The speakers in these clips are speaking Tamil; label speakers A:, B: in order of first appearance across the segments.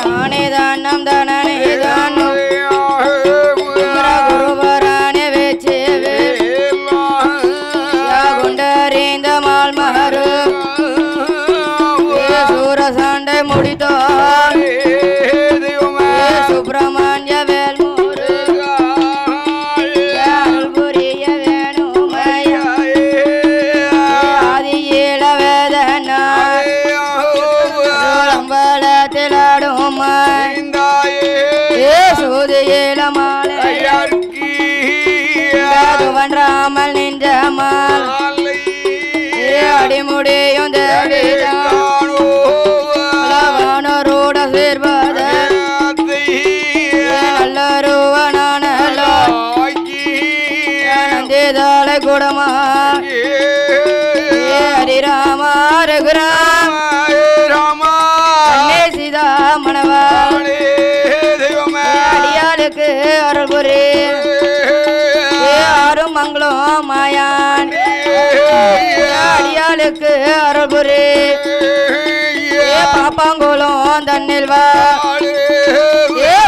A: தானே தானம் தானே தானம் குருவரானே வேச்சேவே கொண்டறிந்த மால் மகரு சூர சண்டை முடித்தார் சுப்பிரமணிய வேல்மூரு புரிய வேணுமைய ஆதியில வேதனா அம்பலத்திலாடுமா சூதியில மாலை ராமல் நின்றமால் அடிமுடியும் தேவிதானோட சேர்வத நல்லருவனானலோ நந்திதாளை குடமா ஹரிராமா ரகுராம் சீதா மணவா அடியாளுக்கு அருள் புரி ஆறும் மங்களம் மாயான் அடியாளுக்கு அருள் புரி பாப்பாங்குளம் தன்னில் வா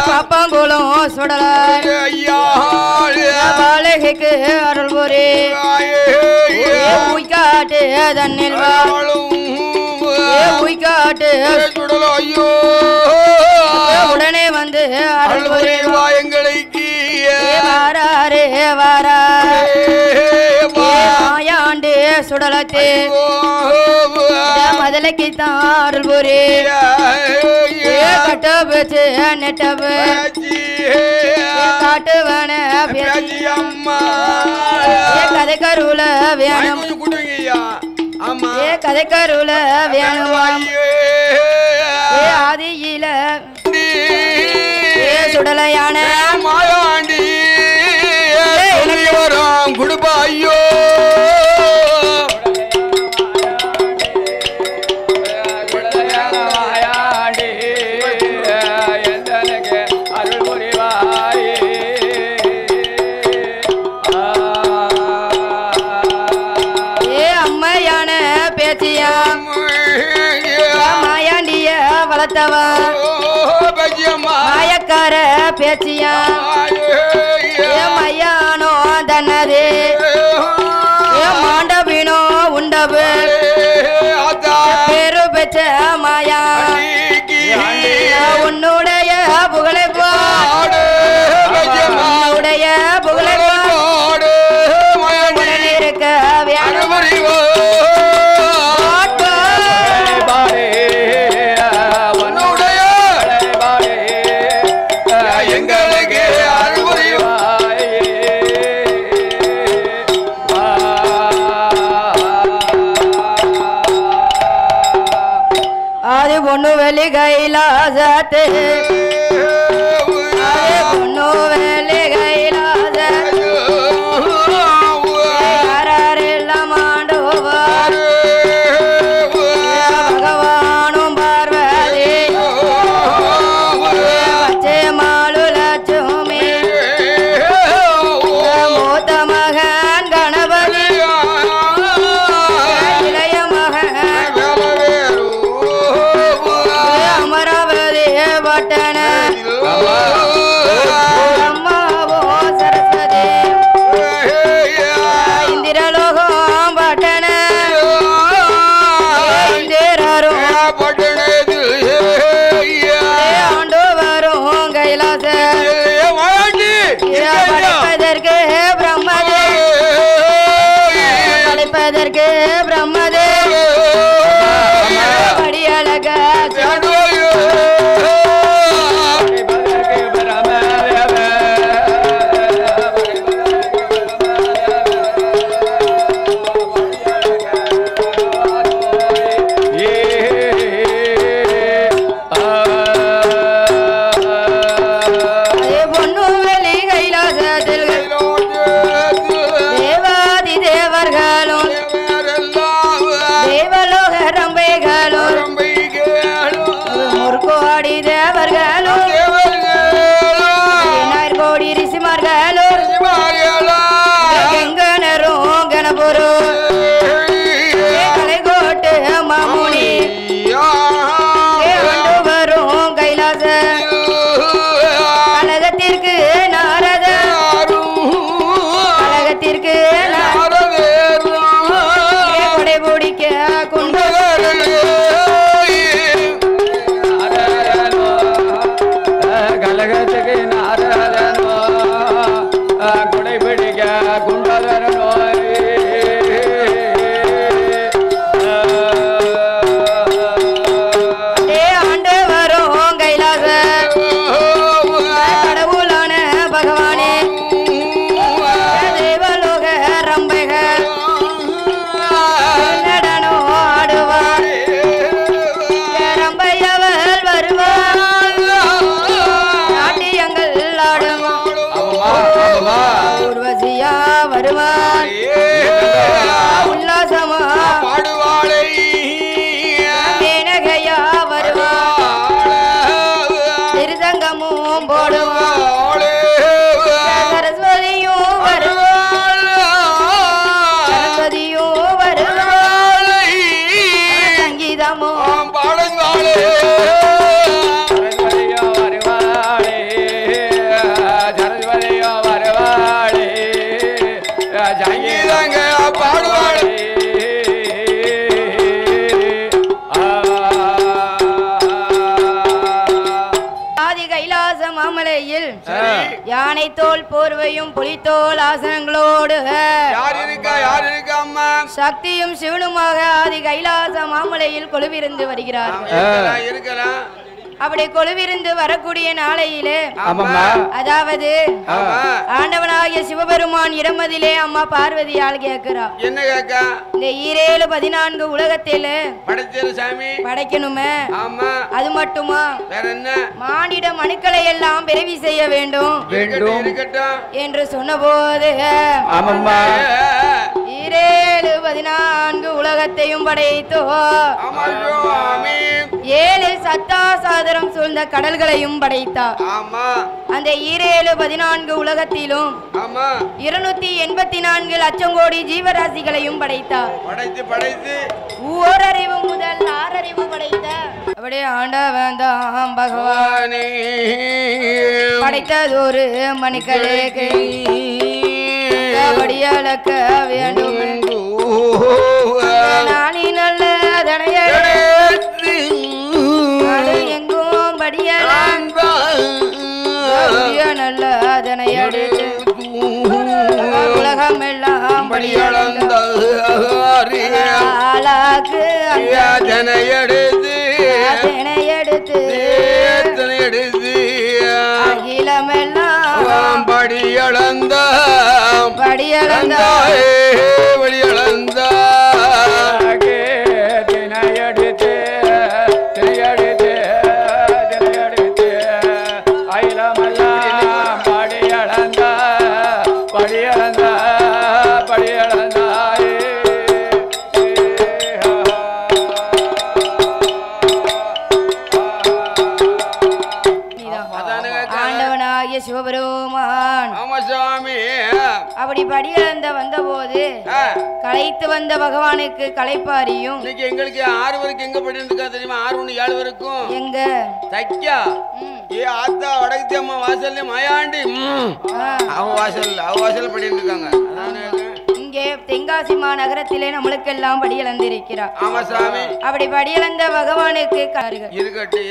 A: பாப்பாங்குளம் சுடலாய்க்கு அருள் புரி உய்காட்டு தன்னில் வா உய்காட்டு உடனே வந்து அருள் புரி வாராரே வாரா மாயாண்டு சுடலத்தே மதலைக்கு தாருள் புரி கட்டபு நெட்டபு காட்டுவன கதை கருல வேணும் கதை கருல வேணும் ஆதியில சுடலையான
B: மாயாண்டி வரும் குடுப்பாயோ
A: மாயாண்டிய வளர்த்தவா மாயக்கார பேச்சியா மையானோ தன்னது மாண்டபினோ உண்டபு பேரு பெற்ற மாயா உன்னுடைய புகழை உன்னுடைய புகழை இருக்க வேணும் பொண்ணு வெளி கைலாசத்து பொண்ணு வெளி கைலாச யாரெல்லாம் ஆண்டோவார் பகவானும் பார்வதி பச்சை மாலு லட்சுமி மூத்த மகன் கணபதி இளைய மகன் அமராவதி பட்டண அம்மா சத்தமும் போடுவாள் சரஸ்வதியும் வருவாள் சரஸ்வதியும் வருவாள் சங்கீதமும்
B: பாடுங்காளே சரஸ்வதியோ வருவாளே சரஸ்வதியோ வருவாளே சங்கீதங்க பாடுவாளே
A: மாமலையில் யானை தோல் போர்வையும் புலித்தோல் ஆசனங்களோடு
B: யார் இருக்கா அம்மா
A: சக்தியும் சிவனுமாக ஆதி கைலாச மாமலையில் கொலுவிருந்து வருகிறார்
B: இருக்கலாம்
A: அப்படி கொலுவிருந்து வரக்கூடிய நாளையிலே அதாவது ஆண்டவனாகிய சிவபெருமான் இரமதிலே அம்மா பார்வதியால் கேட்கிறார்
B: என்ன கேட்க
A: இந்த 7-14 உலகத்தில படைக்கணுமே அது மட்டுமா
B: வேற என்ன
A: மானிட மனுக்களை எல்லாம் பிறவி செய்ய வேண்டும் என்று சொன்னபோது 7-14 உலகத்தையும் படைத்தோ 7 சத்தாசாதரம் சூழ்ந்த கடல்களையும் படைத்தார் அந்த 7-14 உலகத்திலும் 284 லட்சம் கோடி ஜீவராசிகளையும் படைத்தார் ஓரறிவு முதல் 6 அறிவு படைத்த அப்படியே ஆண்டவன் தான் பகவானே படைத்ததொரு மனுக்களுக்கு படியளக்க வேண்டும் நானி நல்ல அதனையடு எங்கும் படியல நல்ல அதனையடு உலகம் எல்லாம் படியளந்த ஆளாக்கு அதனையெடுத்து அகிலமெல்லாம்
B: படியளந்த
A: படியளந்த சிவபெருமான் அப்படி படியளந்த வந்த போது களைத்து வந்த பகவானுக்கு களைப்பாரியும்
B: எங்களுக்கு 6 வரைக்கும் எங்க படிக்கா தெரியுமா 6 7 வரைக்கும்
A: எங்க
B: தைக்கா ஆத்தா வடக்கு அம்மா வாசல்ல மாயாண்டி அவ வாசல் படிட்டு இருக்காங்க
A: இங்கே தென்காசி மாநகரத்திலே நம்மளுக்கெல்லாம் படியளந்திருக்கிறார் அப்படி படியளந்த பகவானுக்கு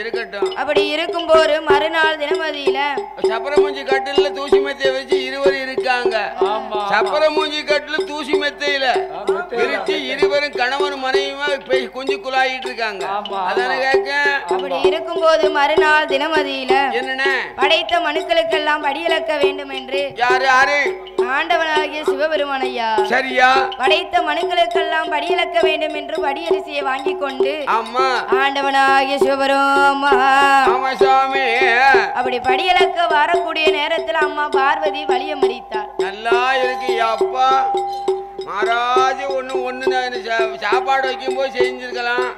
B: இருக்கட்டும்
A: அப்படி இருக்கும்போது மறுநாள் தினமதியில
B: சப்பரமூஞ்சி கட்டில தூசி மெத்தைய வச்சு 2 பேர் இருக்காங்க சப்பரமூஞ்சி கட்டில தூசி மெத்தையில பிரிச்சு 2 பேரும் கணவன் மனைவியுமா குஞ்சு குழாயிட்டு இருக்காங்க அதான கேட்க
A: அப்படி இருக்கும்போது மறுநாள் தினமதியில
B: என்ன
A: படைத்த மனுக்களுக்கெல்லாம் படியளக்க வேண்டும் என்று
B: யாரு
A: ஆண்டவனாகிய சிவபெருமான் ஐயா
B: சரியா
A: படைத்த மனுக்களுக்கெல்லாம் படியளக்க வேண்டும் என்று படியரிசியை வாங்கி கொண்டு ஆண்டவனாகிய சிவபெருமான் அப்படி படியளக்க வரக்கூடிய நேரத்தில் அம்மா பார்வதி வலிய மறித்தார்.
B: நல்லா இருக்கு அப்பா மகாராஜ் ஒண்ணு சாப்பாடு வைக்கும் போது செஞ்சிருக்கலாம்,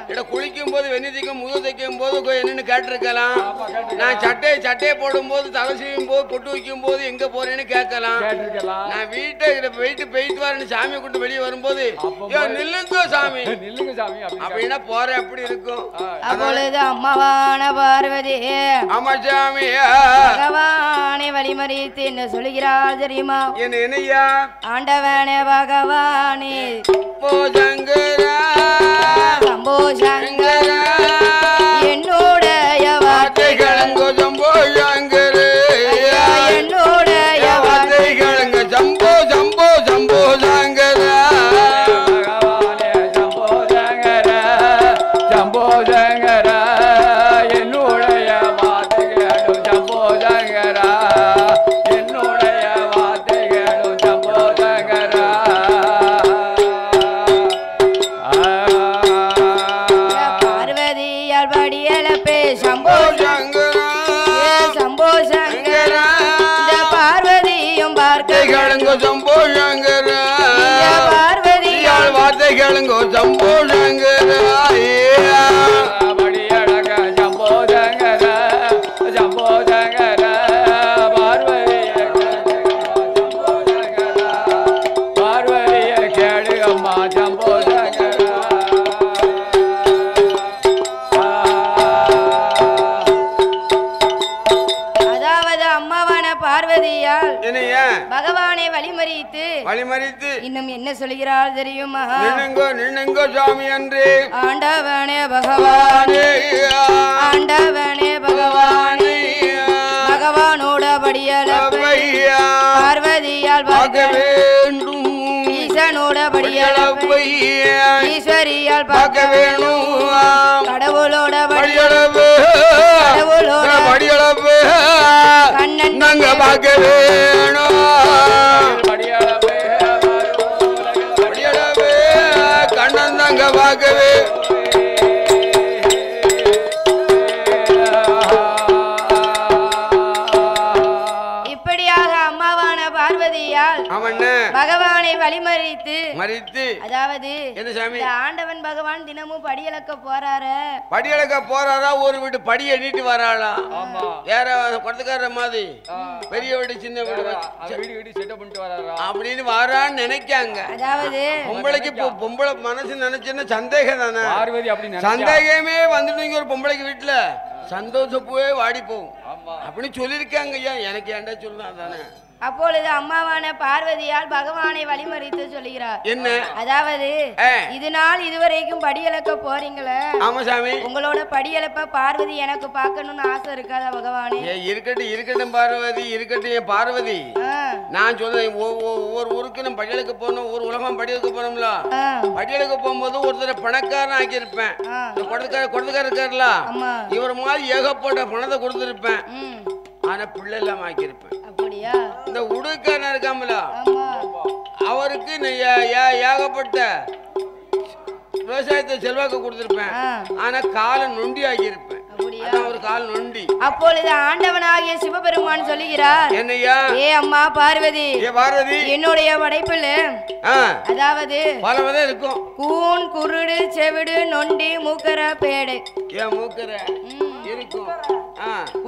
B: இல்ல குளிக்கும் போது வெண்ணி தைக்கும் முது தைக்கும் போது என்னன்னு கேட்டிருக்கலாம், நான் சட்டையை போடும் போது தலை செய்யும் போது பொட்டு வைக்கும் போது எங்க போறேன்னு கேட்கலாம், நான் வீட்டை போயிட்டு வரேன்னு சாமியை கொண்டு வெளியே வரும்போது நில்லுங்க சாமி அப்படின்னா போற எப்படி இருக்கும்.
A: அப்பொழுது அம்மாவான பார்வதி
B: ஆமா சாமி
A: பகவானை வழிமறித்து என்ன சொல்கிறார் தெரியுமா?
B: என்னையா
A: ஆண்டவனே பகவானே
B: சங்கரா
A: சம்போ சங்கரா என்னுடைய வார்த்தைகளங்கோ
B: சம்போ சங்கரே
A: என்னுடைய
B: வார்த்தைகளங்க சம்போ சம்போ சம்போ சங்கரா
C: பகவானே சம்போ சங்கரா சம்போ சங்கரா என்னுடைய வார்த்தைகளும் சம்போ சங்கரா என்னுடைய வார்த்தைகளும் சம்போ சங்கரா
A: பார்வதியால் படியலப்பே சம்போ சங்கரா சம்போ சங்கரா பார்வதியும்
B: வார்த்தைகளுங்கோ சம்போ சங்கரா
A: பார்வதியால்
B: வார்த்தைகளுங்கோ சம்போ சங்கரா
C: படியழக சம்போ சங்கரா சம்போ சங்கரா
B: வழிமறித்து
A: இன்னும் என்ன சொல்கிறாள் தெரியுமா?
B: நின்னுங்கோ சாமி என்று
A: ஆண்டவனே பகவானே, ஆண்டவனே பகவானே, பகவானோட படியளப்பை பார்வதியால் பார்க்க வேண்டும், ஈசனோட படியளப்பை ஈஸ்வரியால் பார்க்க வேணும், கடவுளோட படியளப்பு கடவுளோட படியளப்பு கண்ணன் நாங்க பார்க்க வேணும், படியளப்பு கண்ணன் நாங்க பார்க்கவே. பகவானை வழிமறித்து அதாவது ஆண்டவன் பகவான் தினமும் படியளக்க போறாரா? ஒரு வீட்டு படி எண்ணிட்டு வராளா? வேற கொடத்துக்கார மாதிரி பெரிய வீடு சின்ன வீடு அப்படின்னு வரான்னு நினைக்காங்க. அதாவது பொம்பளை மனசு நினைச்சுன்னா சந்தேகம் தானே, சந்தேகமே வந்துட்டு ஒரு பொம்பளைக்கு வீட்டுல சந்தோஷப்பே வாடி போகும் அப்படின்னு சொல்லியிருக்காங்க. ஐயா எனக்கு ஏன்டா சொல்லலாம் தானே. அப்பொழுது அம்மாவான பார்வதியால் பகவானை வழிமறித்து சொல்லுகிறார். என்ன? அதாவது இதனால் இதுவரைக்கும் படியளக்க போறீங்களே, ஆமா சாமி, உங்களோட படியளப்ப பார்வதி எனக்கு பார்க்கணும்னு ஆசை இருக்காதா பகவானே? இருக்கட்டும் பார்வதி, இருக்கட்டும் பார்வதி. நான் சொல்றேன், ஒவ்வொரு ஊருக்கு நம்ம படியளக்க போனோம், ஒரு உலகம் படியளக்க போனோம்ல, படியளக்க போகும்போது ஒருத்தர் பணக்காரன் ஆக்கியிருப்பேன், கொடுத்துக்கார இருக்காருல, இவர் மாதிரி ஏகப்பட்ட பணத்தை கொடுத்துருப்பேன், ஆனா பிள்ளை எல்லாம் ஆக்கியிருப்பேன். அப்படியா? இந்த உடுக்காரன் இருக்காமல, அவருக்கு ஏகப்பட்ட விவசாயத்தை செல்வாக்கு கொடுத்திருப்பேன், ஆனா காலை நொண்டி ஆகியிருப்பேன். ஒரு கால் நொண்டி. அப்பொழுது ஆண்டவனாகிய சிவபெருமான் சொல்லுகிறார், என்னையா? ஏ அம்மா பார்வதி, என்னுடைய படைப்புல அதாவது பலவதே இருக்கும், கூன், குருடு, செவிடு, நொண்டி, மூக்கர, பேடு. ஏன் மூக்கர இருக்கும்?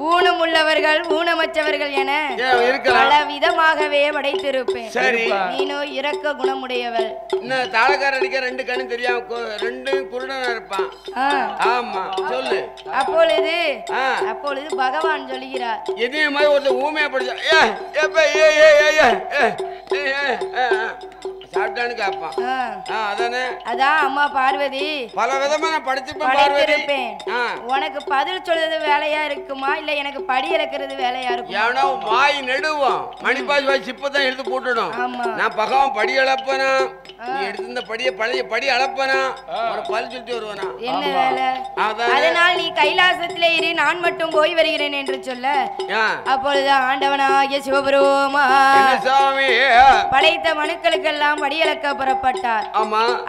A: ஊனம் உள்ளவர்கள், ஊனமற்றவர்கள் என பல விதமாகவே படைத்திருப்பேன். சரி, நீனோ இரக்க குணமுடையவள். தாளக்கார அடிக்க ரெண்டு கண்ணு தெரியாம ரெண்டு குருடனா இருப்பான். ஆமா சொல்லு. அப்பொழுது பகவான் சொல்லுகிறார், எதே மாதிரி ஒருத்தர் ஊமையா படிச்சா சாப்பிட்டான்னு கேட்பான். அதானே? அதான் அம்மா பார்வதி, பல விதமா நான் படிச்சிருப்பேன். உனக்கு பதில் சொல்றது வேலையா இருக்குமா, இல்ல எனக்கு படி இறக்குறது வேலையா இருக்கும்? ஏன்னா வாய் நெடுவோம், மணிப்பாசி வாய் சிப்பதான் எடுத்து போட்டுடும். நான் பகவான் படி அளப்பனா, நீ எடுத்து இந்த பழைய படி அளப்பனா, ஒரு பல் சொல்லிட்டு வருவானா? என்ன வேலை? அதனால் நீ கைலாசத்திலே இரு, நான் மட்டும் போய் வருகிறேன் என்று சொல்ல, அப்பொழுது ஆண்டவனாகிய சிவபெருமான் படைத்த மனுக்களுக்கெல்லாம் படியளக்க புறப்பட்டார்.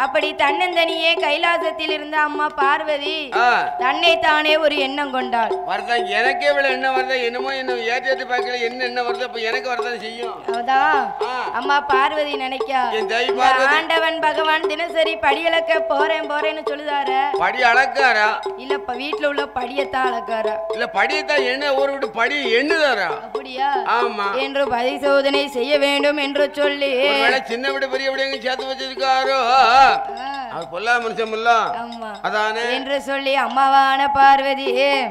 A: அப்படி தன்னந்தனியே கைலாசத்தில் இருந்த அம்மா பார்வதி தன்னை தானே ஒரு எண்ணம் கொண்டாள். எனக்கே எண்ணம் வருதா என்னமோ, என்ன ஏற்றி பார்க்கல, என்ன வருது, அப்ப எனக்கு வரதான் செய்யும். அதான் அம்மா பார்வதி நினைக்கா, ஆண்டவன் பகவான் தினசரி படியளக்க போறேன்னு சொல்லுதாரு. படி அளக்காரா? இல்ல வீட்டுல உள்ள படியத்தான் அளக்காரா? இல்ல படியத்தான் என்ன ஒரு விட்டு படி எண்ணுதாரா? அப்படியா? ஆமா என்று பரிசோதனை செய்ய வேண்டும் என்று சொல்லி சின்ன விட பெரிய விட சேர்த்து வச்சிருக்காரோ, அவர் பொல்லா மனுஷன் அதானே என்று சொல்லி அம்மாவான பார்வதி,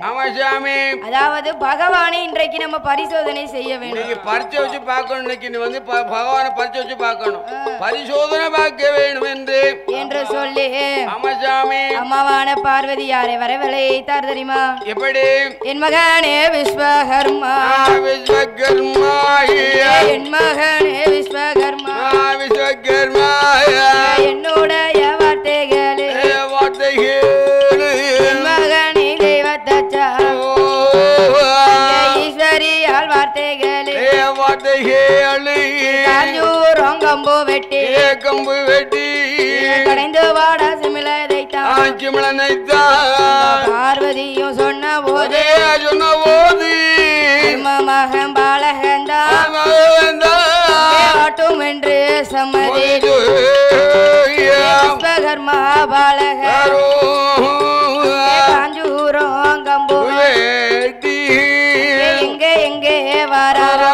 A: ஆமா சாமி, அதாவது பகவானை இன்றைக்கு நம்ம பரிசோதனை செய்ய வேண்டும். பரிச்சை வச்சு பார்க்கணும், இன்னைக்கு நீ வந்து பகவானை பரிச்சை வச்சு பார்க்கணும், பரிசோதனை பார்க்க வேண்டும் என்று சொல்லி, ஆமா சாமி, அம்மாவான பார்வதி யாரை வரவழைத்தார் தெரியுமா? எப்படி? என் மகனே விஸ்வகர்மா, என் மகனே விஸ்வகர்மா, என்னுடைய வார்த்தைகளே மகனே தெய்வத்தச்சா, ஈஸ்வரியால் வார்த்தைகளே கம்பு வெட்டி கடைந்து வாட சிமிழனைத்தான் பார்வதியும் சொன்ன போதே மகன் பாலகந்தான் என்று சம்மதி விஸ்வகர்மா பாலகர் காஞ்சூரம் கம்பு எங்கே வராரோ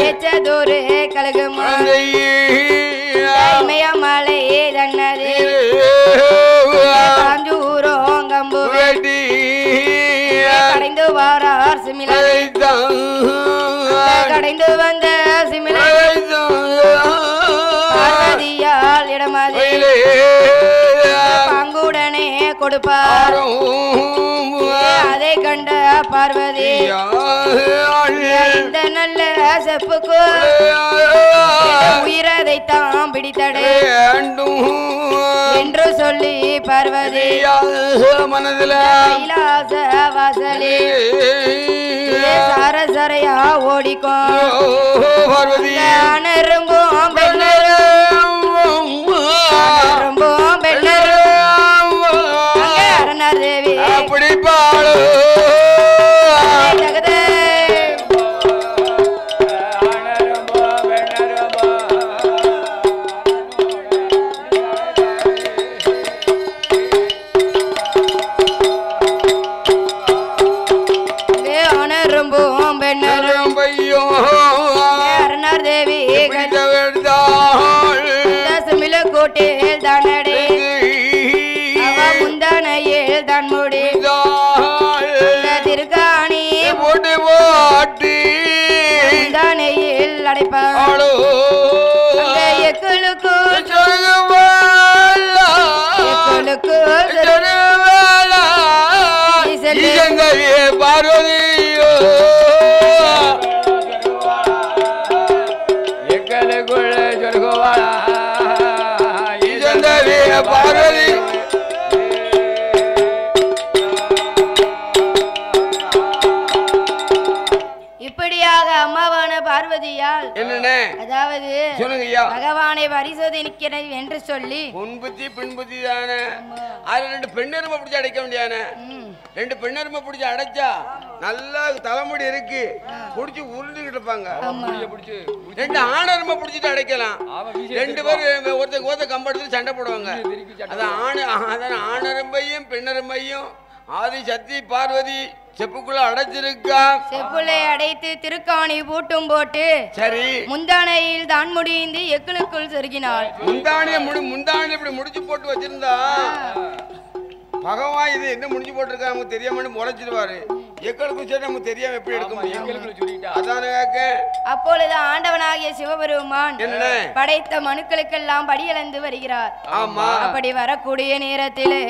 A: எச்சதொரு கலகு மலை தன்னது காஞ்சூரம் கம்பு கடைந்து வாரார் சிமிழனை அடைந்து வந்த சிமிலை பார்வதியால் இடமாதே பங்குடனே கொடுப்பார் அதை கண்ட பார்வதி இந்த நல்ல செப்புக்கு உயிரதைத்தான் பிடித்தடே என்று சொல்லி பார்வதி
B: மனதில
A: கைலாச வாசலே சரசரையா ஓடிக்கும்
B: பார்வதி
A: அனரும்பும் பெண்ணரும் அரணர் தேவி
B: அப்படி பாடு
A: ஜகதே அனரும்பும் பெண்ணரும் அரணர் தேவி தசமில கோட்டையில் தானடே முந்தானையில் தான் முடி திருக்காணி
B: போட்டு போட்டி
A: முந்தானையில் அடைப்பாள் எக்களுக்கு
B: பார்வதியோ
C: எங்களுக்குள்ள சொல்குவாளா
B: பார்வதி
A: இப்படியாக அம்மாவான பார்வதியால்
B: என்னண்ணே
A: அதாவது
B: சொல்லுங்கய்யா
A: பகவானை பரிசோதனிக்கிறேன் என்று சொல்லி
B: முன்புத்தி பின்புத்தி தானே அதுல 2 பெண்ணெருமை பிடிச்சி அடைக்க வேண்டியானே 2 பெண்ணெருமை பிடிச்சி அடைச்சா நல்லா தலைமுடி இருக்கு பிடிச்சி உருண்டுகிட்டு இருப்பாங்க 2 ஆணெருமை பிடிச்சிட்டு அடைக்கலாம் 2 பேர் ஒருத்த கம்பெடுத்து சண்டை போடுவாங்க அதான் ஆணெருமையும் பெண்ணெருமையும் ஆதி சக்தி பார்வதி செப்புக்குள்ள அடைச்சிருக்கா
A: செப்புளை அடைத்து திருக்காணி பூட்டும் போட்டு
B: சரி
A: முந்தானையில் தான் முடிந்து எக்களுக்குள் செருகினாள்
B: முந்தானிய இப்படி முடிச்சு போட்டு வச்சிருந்தா பகவான் இது என்ன முடிஞ்சு போட்டிருக்கா நமக்கு தெரியாம முளைச்சிருவாரு எக்களுக்கும் சரி நமக்கு தெரியாம எப்படி எடுக்க முடியும் அதானே
A: அப்பொழுது ஆண்டவனாகிய சிவபெருமான்
B: என்ன
A: படைத்த மனுக்களுக்கெல்லாம் படியளந்து வருகிறார்
B: ஆமா
A: அப்படி வரக்கூடிய நேரத்திலே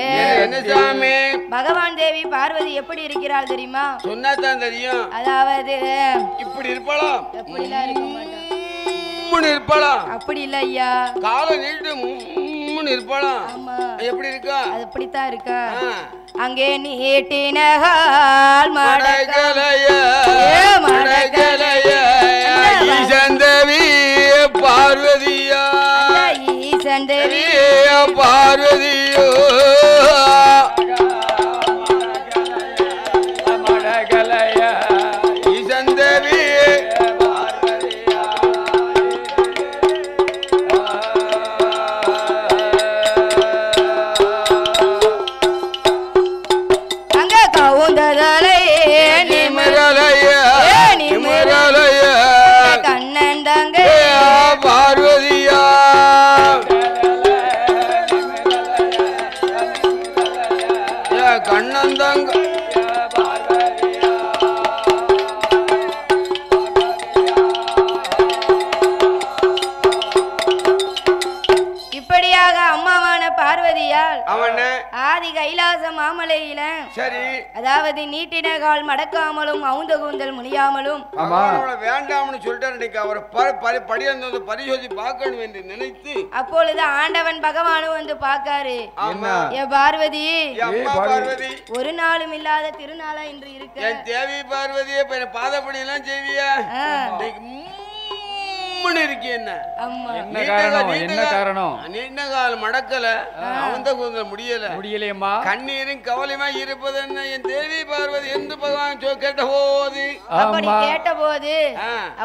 B: என்ன சாமி
A: பகவான் தேவி பார்வதி எப்படி இருக்கிறாள் தெரியுமா
B: சொன்னாதான் தெரியும்
A: அதாவது
B: இப்படி இருப்பாளாம்
A: எப்படிலாம் இருக்க மாட்டான்
B: இருப்பாளாம்
A: அப்படி இல்ல ஐயா
B: காலை நீட்டு இருப்பாளாம்
A: ஆமா
B: எப்படி இருக்கா
A: அது அப்படித்தான் இருக்கா அங்கே நீட்டினகால்
B: மடக்கலைய ஈசந்தேவி பார்வதியா
A: ஈசந்தேவி
B: பார்வதியோ
C: மடகலைய
B: ஈசந்தேவி
A: கண்ணன் தங்க
B: பார்வதியா கண்ணன் தங்க
A: இப்படியாக அம்மாவான பார்வதியால்
B: அவன
A: ஆதி கைலாச மாமலையில
B: சரி
A: அதாவது நீட்டின கால் மடக்காமலும் அவுந்த கூந்தல் முடியாமலும்
B: வேண்டாம்னு சொல்லிட்டாரு அவரை படியாந்து பரிசோதி பார்க்கணும் என்று நினைத்து
A: அப்பொழுது ஆண்டவன் பகவானும் வந்து பார்க்காரு பார்வதி
B: பார்வதி
A: ஒரு நாளும் இல்லாத திருநாளா இன்று இருக்கு
B: என் தேவி பார்வதியே பாதப்படி எல்லாம் செய்வியா இருக்கு என்ன
C: காரணம்
B: நீண்ட கால மடக்கல அவந்த கூந்தல்
C: முடியலையம்மா
B: கண்ணீரும் கவலையுமா இருப்பது என்ன என் தேவி பார்வதி என்று பகவான் கேட்ட போது
A: அப்படி கேட்ட போது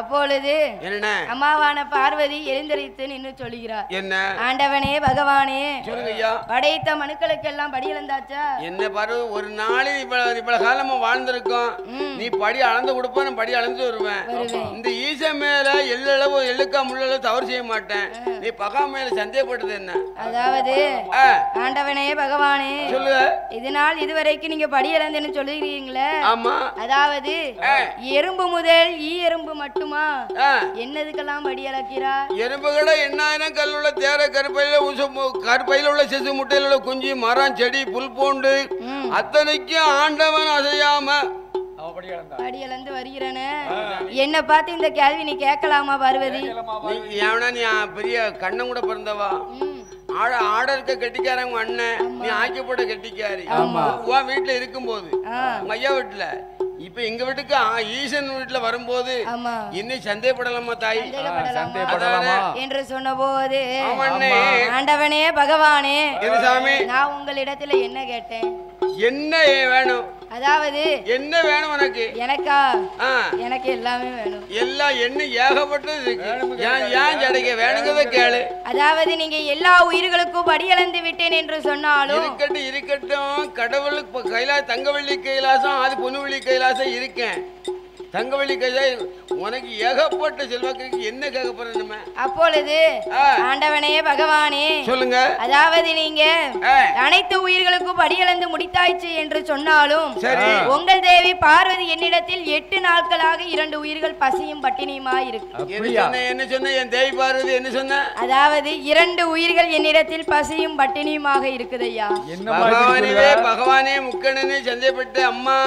A: அப்பொழுது
B: என்ன
A: அம்மாவான பார்வதி எழுந்தரித்து நின்று சொல்கிறார்
B: என்ன
A: ஆண்டவனே பகவானே
B: சொல்லுங்கய்யா
A: படைத்த மனுக்களுக்கு எல்லாம் படி இழந்தாச்சா
B: என்ன பாரு ஒரு நாளில் இவ்வளவு காலமா வாழ்ந்திருக்கோம் நீ படி அளந்து கொடுப்ப நான் படி அளந்து வருவேன் இந்த ஈச மேல எல்லளவு எள்ளுக்கா முள்ள தவறு செய்ய மாட்டேன். நீ பகாமையில சந்தேகப்பட்டது என்ன?
A: அதாவது ஆண்டவனே பகவானே
B: சொல்லு.
A: இதனால் இதுவரைக்கும் நீங்க படி இழந்தேன்னு சொல்லுகிறீங்களே.
B: ஆமா.
A: அதாவது எறும்பு முதல் எறும்பு மட்டுமா என்னதுக்கெல்லாம் படி இழக்கிறா?
B: எறும்புகட எண்ணாயிரம் கல்லுள்ள தேர கருப்பையில உள்ள சிசு முட்டையில உள்ள குஞ்சு மரம் செடி புல் பூண்டு அத்தனைக்கும் ஆண்டவன் அசையாம
A: படி இழந்து வருகிறேன்னு என்ன பார்த்து இந்த கேள்வி நீ கேட்கலாமா பார்வதி?
B: ஏன்னா நீ பெரிய கண்ணம் கூட பிறந்தவா, ஆடருக்க கெட்டிக்காரங்க அண்ணன், நீ ஆக்கி போட்ட கெட்டிக்காரி. உன் வீட்டுல இருக்கும் போது ஐயா வீட்டுல இப்ப எங்க வீட்டுக்கு ஈசன் வீட்டுல வரும்போது இன்னும் சந்தேகப்படலாமா தாய்?
A: என்று சொன்ன போது ஆண்டவனே பகவானே நான் உங்களிடத்துல என்ன கேட்டேன்?
B: என்ன வேணும்?
A: அதாவது
B: என்ன வேணும் உனக்கு?
A: எனக்கா? எனக்கு எல்லாமே வேணும்.
B: எல்லாம் என்ன ஏகப்பட்டது ஏன் கிடைக்க வேணுங்கிறத கேளு.
A: அதாவது நீங்க எல்லா உயிர்களுக்கும் படி இழந்து விட்டேன் என்று சொன்னாலும்
B: இருக்கட்டும். கடவுளுக்கு கைலாசம் தங்கவள்ளி கைலாசம் அது பொன்னுவள்ளி கைலாசம் இருக்கேன். தங்கவள்ளி கைலாசம் உனக்கு ஏகப்பட்ட செல்வாக்கு என்ன கேட்க போறேன் நம்ம?
A: அப்பொழுது ஆண்டவனே பகவானே
B: சொல்லுங்க.
A: அதாவது நீங்க அனைத்து உயிர்களுக்கும் படி இழந்து முடித்தாய்ச்சு என்று சொன்னாலும் உங்கள் தேவி பார்வதி என்னிடத்தில் 8 நாட்களாக 2 உயிர்கள் பசியும் பட்டினியுமா இருக்கு.
B: என்ன சொன்ன என் தேவி பார்வதி? என்ன சொன்ன?
A: அதாவது 2 உயிர்கள் என்னிடத்தில் பசியும் பட்டினியுமாக இருக்குது ஐயா.
B: பகவானே முக்கண்ணனே சந்தேகப்பட்டு அம்மா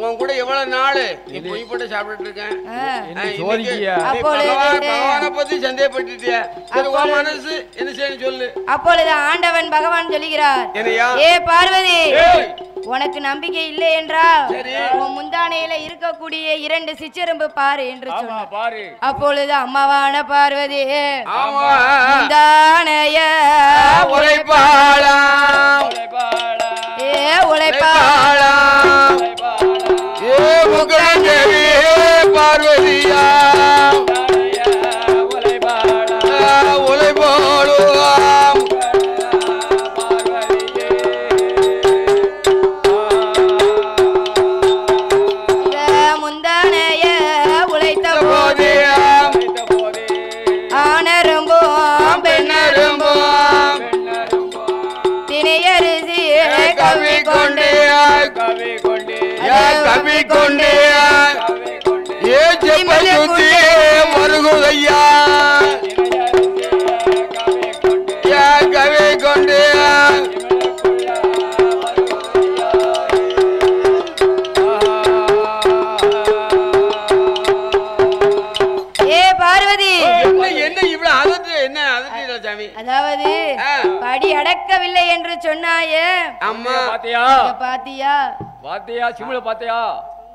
B: உன் கூட எவ்வளவு நாள் பொய் போட்டு சாப்பிட்டு இருக்கேன். பகவானை பத்தி சந்தேகப்பட்டுட்டியா? மனசு என்ன செய்யணும் சொல்லு.
A: அப்பொழுது ஆண்டவன் பகவான் சொல்லுகிறார், ஏ பார்வதி உனக்கு நம்பிக்கை இல்லை என்றால் உன் முந்தானையில இருக்கக்கூடிய 2 சிற்றெரும்பு பாரு என்று சொன்னார். அப்பொழுது அம்மாவான பார்வதி முந்தானைய உழைப்பாளாம்
B: பார்வதியா உழைப்பாளும்
A: முந்தானைய உழைத்த போது ஆனரும்பும் பெண்ணரும்பும் திணையரிசி கவி கொண்டு
B: வருகுதையா கவி கொண்டு
A: பார்வதி
B: என்ன இவ்வளவு அதட்டு? என்ன அதட்டு சாமி?
A: அதாவது படி அடக்கவில்லை என்று சொன்னாயே
B: அம்மா.
C: பாத்தியா சிமுல பாத்தியா?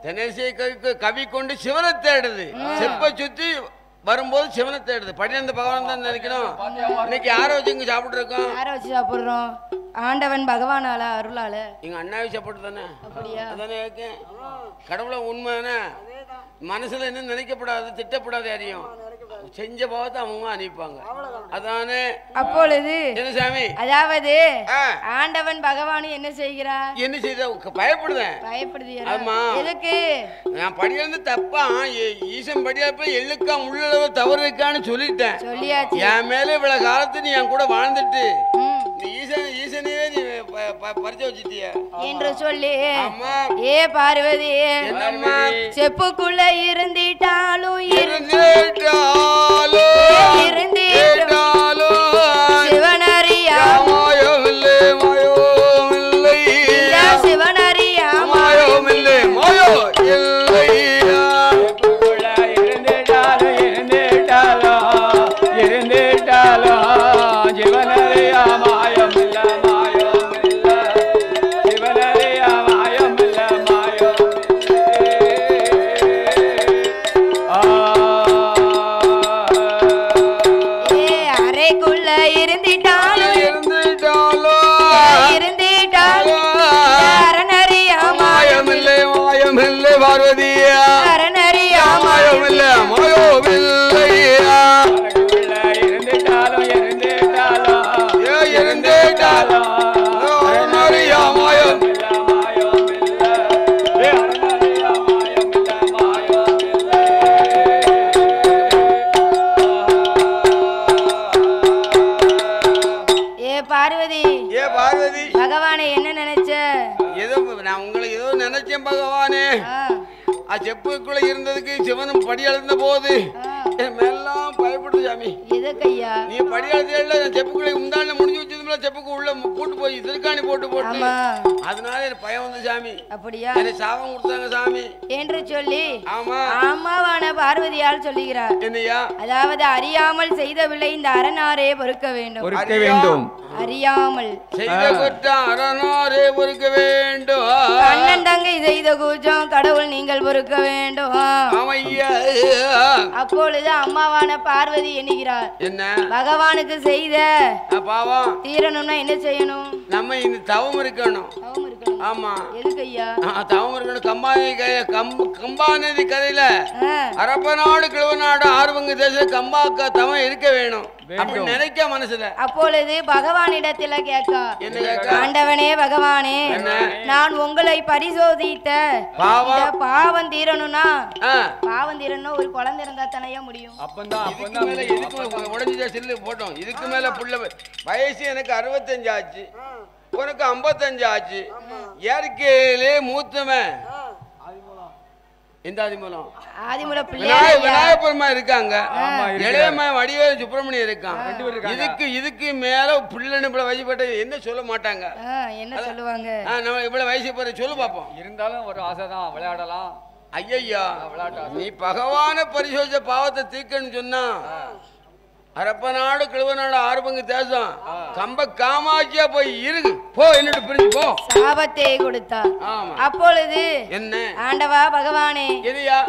B: தினேசி கவி கொண்டு சிவனை தேடுது. செப்ப சுத்தி வரும்போது சிவனை தேடுது. படிந்த பகவான் தான் நினைக்கணும். இன்னைக்கு யாரை வச்சு இங்க சாப்பிட்டு இருக்கோம்?
A: யாரை வச்சு சாப்பிடுறோம்? ஆண்டவன் பகவானால அருளால
B: எங்க அண்ணாவை சாப்பிட்டு தானே.
A: அப்படியா?
B: அதானே கடவுளை உண்மையான மனசுல என்ன நினைக்கப்படாது, திட்டப்படாது. யாரையும் செஞ்ச பாவத்தை அவங்க அனுப்பிப்பாங்க. அதானே.
A: அப்பொழுது
B: சாமி
A: அதாவது ஆண்டவன் பகவான் என்ன செய்கிறார்?
B: என்ன செய்த? பயப்படுதேன்.
A: பயப்படுது. எதுக்கு?
B: நான் படியிலிருந்து தப்பா ஈசன் படியாப்ப எள்ளுக்கா முள்ளளவு தவறு இருக்கான்னு சொல்லிட்டேன்.
A: சொல்லியாச்சு.
B: என் மேல இவ்வளவு காலத்து நீ என் கூட வாழ்ந்துட்டு ஈசனையே நீ பறிச்சு வச்சுட்டிய
A: என்று சொல்லி ஏ பார்வதி செப்புக்குள்ள இருந்திட்டாலும் சிவனறியா சிவனறியா
B: ஏ பார்வதி
A: பகவானே என்ன நினைச்ச?
B: ஏதோ நான் உங்களை ஏதோ நினைச்சேன் பகவானே. செப்புக்குள்ள இருந்ததுக்கு சிவனும் படி அளந்த போது எல்லாம் பயப்படுது சாமி.
A: எதுக்கையா
B: நீ படி அளந்தல செப்புக்குள்ள முந்தான முடிஞ்சு வச்சதுல செப்புக்கு உள்ள கூட்டு போய் திருக்காணி போட்டு அதனால எனக்கு பயம் வந்து சாமி.
A: அப்படியா?
B: எனக்கு சாபம் கொடுத்தாங்க சாமி
A: என்று சொல்லி
B: ஆமா
A: அம்மாவான பார்வதியால் சொல்லுகிறார்.
B: என்னையா?
A: அதாவது அறியாமல் செய்த விலை இந்த அரணாரே பொறுக்க வேண்டும்.
C: பொறுக்க வேண்டும்.
A: அறியாமல்
B: செய்த குற்றம் அரணாரே பொறுக்க வேண்டும்.
A: அண்ணன் தங்கை செய்த கூச்சம் கடவுள் நீங்கள் பொறுக்க வேண்டும். அப்பொழுது அம்மாவான பார்வதி எண்ணுகிறார்,
B: என்ன
A: பகவானுக்கு செய்த
B: பாவம்
A: தீரணும்னா என்ன செய்யணும்?
B: நம்ம இந்த தவம் இருக்கணும்.
A: தவம் இருக்கணும்.
B: ஆமா
A: எதுக்கு ஐயா
B: தவம் இருக்கணும்? கம்பாநதி கதையில அரப்பநாடு கிழவநாடு ஆர்வங்க தேச கம்பாக்க தவம் இருக்க வேணும் அப்படி நினைக்க மனசுல.
A: அப்பொழுது பகவானிடத்துல கேட்கா, ஆண்டவனே பகவானே, நான் உங்களை பரிசோதித்த பாவம் தீரணும்னா பாவம் தீரணும் ஒரு குழந்தை இருந்தா தானே முடியும்.
B: உடஞ்சிச்சா சில்லு போட்டோம். இதுக்கு மேல புள்ள வயசு எனக்கு 65 ஆச்சு, உனக்கு 55 ஆச்சு. இயற்கையிலே மூத்தவன் விநாயகபெருமா இருக்காங்க, இளையமா வடிவேலு சுப்பிரமணியம் இருக்கான். இதுக்கு மேல பிள்ளைன்னு வயசுப்பட்ட என்ன சொல்ல மாட்டாங்க.
A: என்ன சொல்லுவாங்க?
B: நம்ம இவ்வளவு வயசு போற சொல்லு பாப்போம்.
C: இருந்தாலும் ஒரு ஆசைதான், விளையாடலாம்.
B: ஐயா நீ பகவான பரிசோதிச்ச பாவத்தை தீர்க்கன்னு சொன்னா அரப்பநாடு கிழவநாடு ஆர்வங்க தேசம் கம்ப காமாட்சியா போய் இருக்கு போ, என்னட்டு பிரிஞ்சு போ.
A: சாபத்தை கொடுத்தா. அப்பொழுது
B: என்ன
A: ஆண்டவா பகவானே,
B: எதையா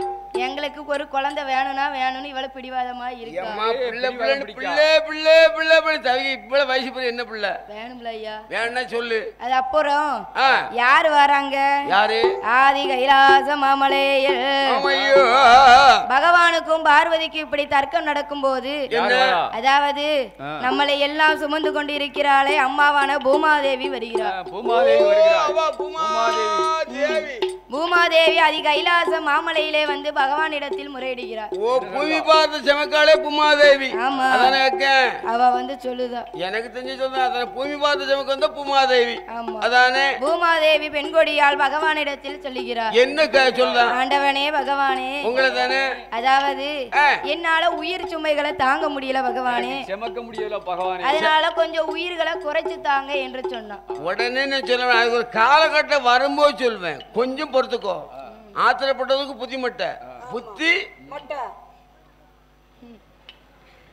A: எங்களுக்கு ஒரு குழந்தை வேணும்னா வேணும்னு இவ்வளவு பிடிவாதமா இருக்கு.
B: இவ்வளவு வயசு போய் என்ன பிள்ளை
A: வேணும்ல ஐயா?
B: வேணும்னா சொல்லு.
A: அது அப்புறம் யாரு வராங்க?
B: யாரு?
A: ஆதி கைலாச மாமலையில் பகவானுக்கும் பார்வதிக்கும் இப்படி தர்க்கம் நடக்கும் போது, அதாவது நம்மளை எல்லாம் சுமந்து கொண்டு இருக்கிறாளே அம்மாவான பூமாதேவி வருகிறார். பூமாதேவி அதி கைலாச மாமலையிலே வந்து பகவானிடத்தில் முறையிடுகிறார்.
B: ஓ பூமி பார்த்த செமக்காலே பூமாதேவி.
A: ஆமா அவ வந்து சொல்லுதா,
B: எனக்கு தெரிஞ்சு சொல்றேன். அத பூமி பார்த்த செமக்கு வந்து பூமாதேவி.
A: ஆமா
B: அதானே
A: பூமாதேவி பெண்கொடியால் பகவானிடத்தில் சொல்லுகிறார்.
B: என்ன சொல்றா?
A: ஆண்டவனே பகவானே,
B: உங்களை தானே,
A: அதாவது என்னால உயிர் சுமைகளை தாங்க முடியல பகவானே,
C: செமக்க முடியல பகவானே,
A: அதனால கொஞ்சம் உயிர்களை குறைச்சு தாங்க என்று சொன்னான்.
B: உடனே நான் சொல்லுவேன், அது ஒரு காலகட்டம் வரும்போது சொல்வேன், கொஞ்சம் பொறுத்துக்கோ. ஆத்திரப்பட்டதுக்கு புத்தி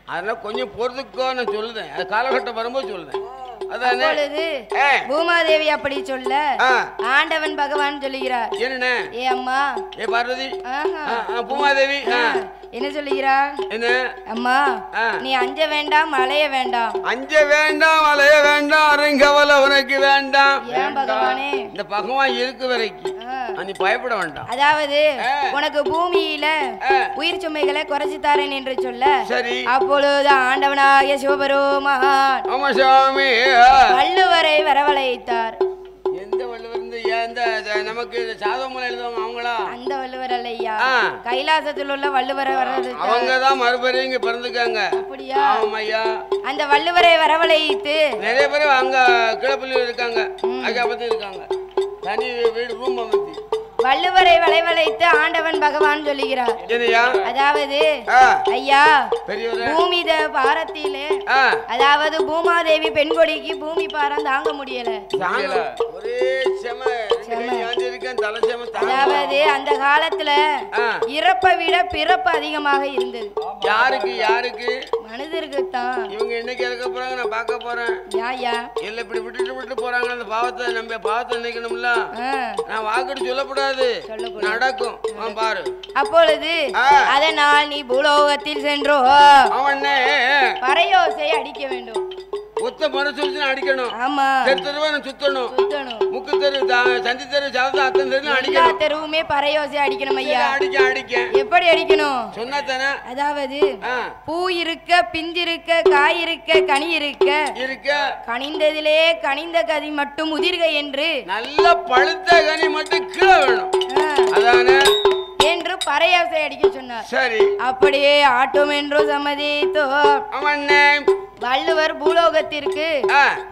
B: அதனால கொஞ்சம் பொறுத்துக்கோ நான் சொல்லுதேன். அது காலகட்டம் வரும்போது சொல்லுதேன்.
A: அப்பொழுது பூமாதேவி அப்படி சொல்ல ஆண்டவன் பகவான் சொல்லுகிறார்,
B: என்ன?
A: ஏ அம்மா,
B: ஏ பார்வதி, பூமாதேவி
A: என்ன சொல்லுகிறா?
B: என்ன?
A: அம்மா நீ அஞ்ச வேண்டாம் அலைய வேண்டாம்.
B: அஞ்ச வேண்டாம் அலைய வேண்டாம், அரங்கவல உனக்கு வேண்டாம்.
A: ஏன் பகவானே?
B: இந்த பகவான் இருக்கு வரைக்கும் நீ பயப்பட வேண்டாம்.
A: அதாவது உனக்கு பூமியில உயிர் சுமைகளை குறைச்சு தாரேன் என்று சொல்ல,
B: சரி.
A: அப்பொழுது ஆண்டவனாகிய சிவபெருமான் வள்ளுவரை வரவழைத்தார்.
B: எந்த வள்ளுவர்? நமக்கு சாதமலை எழுதுவாங்க அவங்களா?
A: அந்த வள்ளுவர் அல்லையா, கைலாசத்தில் உள்ள வள்ளுவரை
B: அவங்கதான் மறுபடியும் இங்க பிறந்துக்காங்க.
A: அப்படியா?
B: ஆமாய்யா.
A: அந்த வள்ளுவரை வரவழைத்து
B: நிறைய பேர் அங்க கிளப்பள்ளியில் இருக்காங்க, அங்க இருக்காங்க, தனி வீடு ரூம் அமைத்தி
A: வள்ளுவரை வளைவளைத்து ஆண்டவன் பகவான் சொல்லுகிறார். அதாவது ஐயா பூமித பாரத்திலே, அதாவது பூமாதேவி பெண்கொடிக்கு பூமி பாரம் தாங்க முடியல. அதாவது அந்த காலத்துல இறப்பை விட பிறப்பு அதிகமாக இருந்தது.
B: யாருக்கு? யாருக்கு?
A: மனிதருக்கு தான்.
B: இவங்க என்னைக்கு இறக்க போறாங்க நான் பார்க்க போறேன்.
A: யாயா
B: இல்ல இப்படி விட்டு போறாங்க. அந்த பாவத்தை நம்ம பாவத்தை நினைக்கணும்ல. நான் வாக்குட்டு சொல்லக்கூடாது, நடக்கும் பாரு.
A: அப்பொழுது அதனால் நீ பூலோகத்தில் சென்றோ பறையோசை அடிக்க வேண்டும்.
B: ஒத்த மனசு அடிக்கணும்.
A: ஆமா
B: தெருவா சுத்தணும். முக்கு தெரு, சந்தி தெரு, சாதா அத்தனை தெரு அடிக்கணும்.
A: தெருவுமே பறையோசை அடிக்கணும் ஐயா.
B: அடிக்க
A: எப்படி அடிக்கணும்
B: சொன்னா தானே?
A: அதாவது பூ இருக்க, பிஞ்சிருக்க, காய் இருக்க, கனி இருக்க, கனிந்ததிலே கனிந்த கனி மட்டும் உதிர்க என்று,
B: நல்ல பழுத்த கனி மட்டும் கீழே வேணும் அதானே
A: என்று பறையோசை அடிக்க சொன்னார்.
B: சரி.
A: அப்படியே ஆட்டும் என்று சம்மதித்தோ வள்ளுவர் பூலோகத்திற்கு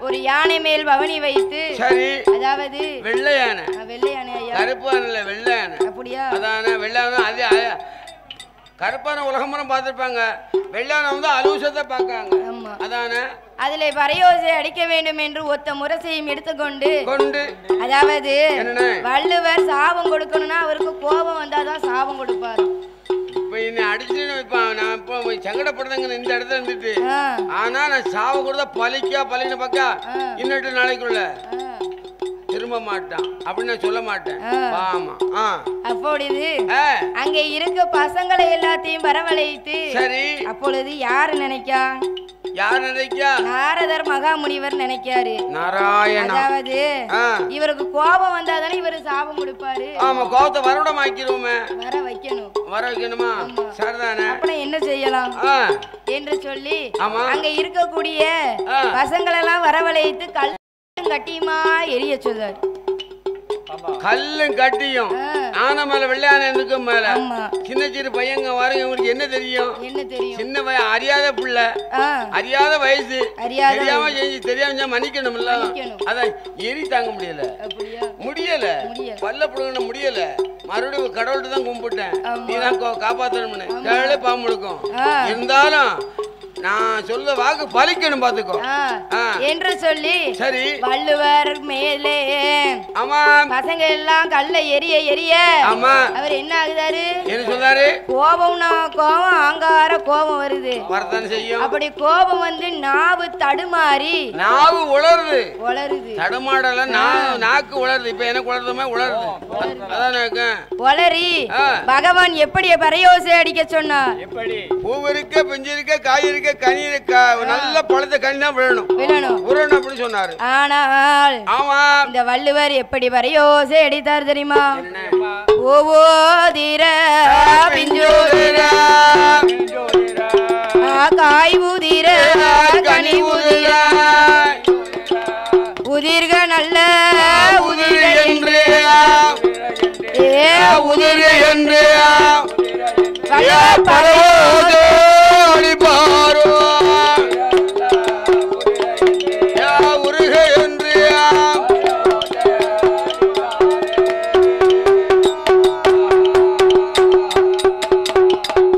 A: ஒரு யானை மேல் பவனி வைத்து
B: சரி
A: அதாவது
B: வெள்ளை யானை
A: வெள்ளை யானை ஐயா
B: கருப்பு யானை வெள்ளை யானை
A: அப்படியா
B: அதானே வெள்ளை யானை அது கருப்பான உலகமுறம் பார்த்துருப்பாங்க வெள்ளான வந்து அலுவசத்தை பார்க்காங்க அதானே
A: அதுல பரையோசை அடிக்க வேண்டும் என்று ஒத்த முரசையும் எடுத்துக்கொண்டு அதாவது வள்ளுவர் சாபம் கொடுக்கணும்னா அவருக்கு கோபம் வந்தாதான் சாபம் கொடுப்பாரு
B: இப்ப என்னை அடிச்சுன்னு வைப்பான் நான் இப்போ சங்கடப்படுறேங்க இந்த இடத்துல இருந்துட்டு ஆனா நான் சாபம் கொடுத்தா பலின்னு பார்க்கா இன்னட்டு நாளைக்குள்ள திரும்ப மாட்டான் அப்படின்னு நான் சொல்ல மாட்டேன் ஆமா
A: அப்பொழுது அங்க இருக்க பசங்களை எல்லாத்தையும் வரவழைத்து
B: சரி
A: அப்பொழுது யாரு நினைக்கா நாரதர் மகாமுனிவர் நினைக்காரு
B: நாராயண
A: அதாவது இவருக்கு கோபம் வந்தாதானே இவரு சாபம் கொடுப்பாரு
B: ஆமா கோபத்தை வரவிடம் ஆக்கிடுவோமே
A: வர
B: வைக்கணுமா சரிதானே
A: அப்புறம் என்ன செய்யலாம் என்று சொல்லி அங்க இருக்கக்கூடிய பசங்களை எல்லாம் வரவழைத்து கட்டியுமா எரிய சொல்றாரு
B: கல்லும் கட்டியும் ஆன மேல வெள்ளையான எதுக்கும் மேல சின்ன சின்ன பையங்க வரங்க இவங்களுக்கு என்ன தெரியும் சின்ன பையன் அறியாத பிள்ளை அறியாத வயசு தெரியாம செஞ்சு தெரியாம மன்னிக்கணும்ல அதான் எரி தாங்க முடியல பல்ல புடுங்க முடியல மறுபடியும் கடவுள்கிட்ட தான் கும்பிட்டேன் நீதான் காப்பாத்தணும்னு கேளு பாம்புடுக்கும் இருந்தாலும் நான் சொல்ல வாக்கு பலிக்கணும் பாத்துக்கோ
A: என்று சொல்லி
B: சரி
A: வள்ளுவர் மேலே
B: ஆமா
A: பசங்க எல்லாம் கல்ல எரிய
B: ஆமா
A: அவர் என்ன ஆகுதாரு
B: என்ன சொல்றாரு
A: கோபம்னா கோபம் ஆங்கார கோபம் வருது
B: வரதான் செய்யும்
A: அப்படி கோபம் வந்து நாவு தடுமாறி
B: நாவு
A: உளருது
B: தடுமாடல நாக்கு உளருது இப்ப எனக்கு உளருதுமே உளருது அதான்
A: உளறி பகவான் எப்படி பரையோசை அடிக்க சொன்னார்
B: எப்படி பூ இருக்க பிஞ்சு இருக்க காய் இருக்க கனி இருக்க நல்ல பழத்தை கனி தான் விழணும் அப்படின்னு சொன்னாரு
A: ஆனால்
B: ஆமா
A: இந்த வள்ளுவர் எப்படி பரையோசை அடித்தார் தெரியுமா ஓவோ தீர பிஞ்சோதிர காய் ஊதிர கனி ஊதிர உதிர்க நல்ல உதிர என்று
B: உதிர என்று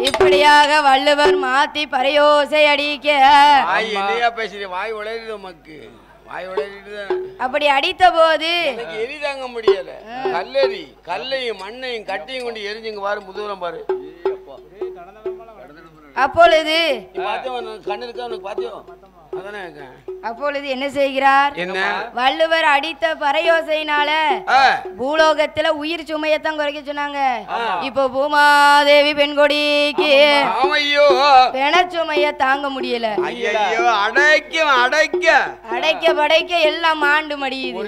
A: இப்படியாக வள்ளுவர் மாத்தி பரையோசை அடிக்க
B: வாய் உளறிது உமக்கு
A: அப்படி அடித்த போது
B: எரி தாங்க முடியல கல்லையும் மண்ணையும் கட்டியும் கொண்டு எரிஞ்சுங்க பாரு முதுகுலம் பாரு
A: அப்பொழுது
B: கண்ணு இருக்கா உனக்கு பாத்தியோ
A: அப்பொழுது என்ன செய்கிறார் வள்ளுவர் அடித்த பரையோசையினால பூலோகத்துல உயிர் சுமையத்தான் குறைக்க சொன்னாங்க இப்போ பூமாதேவி பெண்கொடிக்கு பிணச்சுமைய தாங்க முடியல அடைக்க படைக்க எல்லாம் மாண்டு மடியுது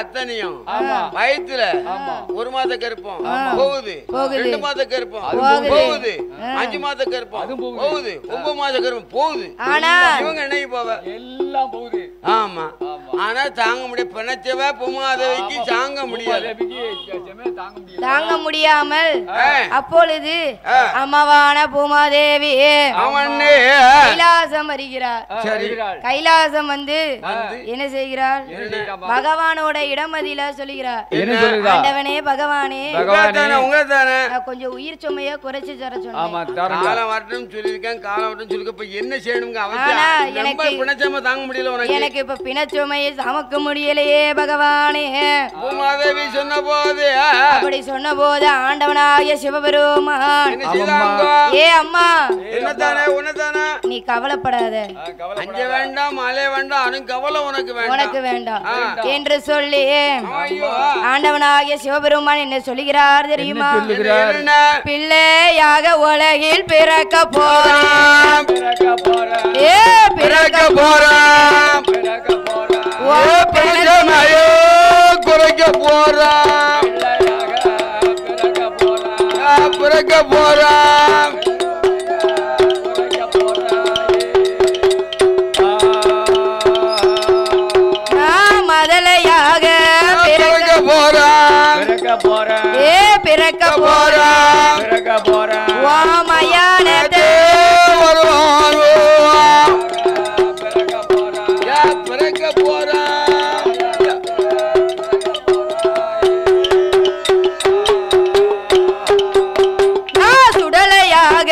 B: அத்தனையும் வயிற்றுல ஒரு மாத கருப்பம் போகுது 2 மாத கருப்பம் போகுது 5 மாத கருப்பம் போகுது 9 மாத கருப்பம் போகுது
A: ஆனா
B: இவங்க என்ன போவ எல்லாம் போகுது ஆமா ஆனா தாங்க முடிய பிணச்சவ பூமாதேவிக்கு
A: தாங்க முடியாமல் அப்பொழுது அம்மாவான பூமாதேவி கைலாசம் வருகிறார் கைலாசம் வந்து என்ன செய்கிறார் பகவானோட இடமதியில சொல்லுகிறார் ஆண்டவனே பகவானே கொஞ்சம் உயிர் சுமைய குறைச்சு தர சொன்னேன்
B: காலம் வரட்டும் சொல்லிருக்கேன் காலம் வரட்டும் சொல்லிருக்க என்ன செய்யணுங்க
A: எனக்கு இப்ப பிணச்சுமையை சமக்க முடியலையே பகவானே
B: பூமாதேவி சொன்ன போது
A: அப்படி சொன்ன போது ஆண்டவனாகிய சிவபெருமான் ஏ அம்மா
B: உன்னதானே
A: நீ கவலைப்படாத
B: அஞ்ச வேண்டாம் மழை வேண்டாம் அனு கவலை
A: உனக்கு வேண்டாம் என்று சொல்லி ஆண்டவனாகிய சிவபெருமான் என்ன சொல்லுகிறார் தெரியுமா பிள்ளையாக உலகில் பிறக்க போறேன்
B: பிறக்க போறேன் குறைக்க போறேன் பிறக்க போறேன்
A: மதலையாக பிறக்க
B: போறேன்
A: பிறக்க போறேன் ஓமயானதே
B: போறான்
A: சுடலையாக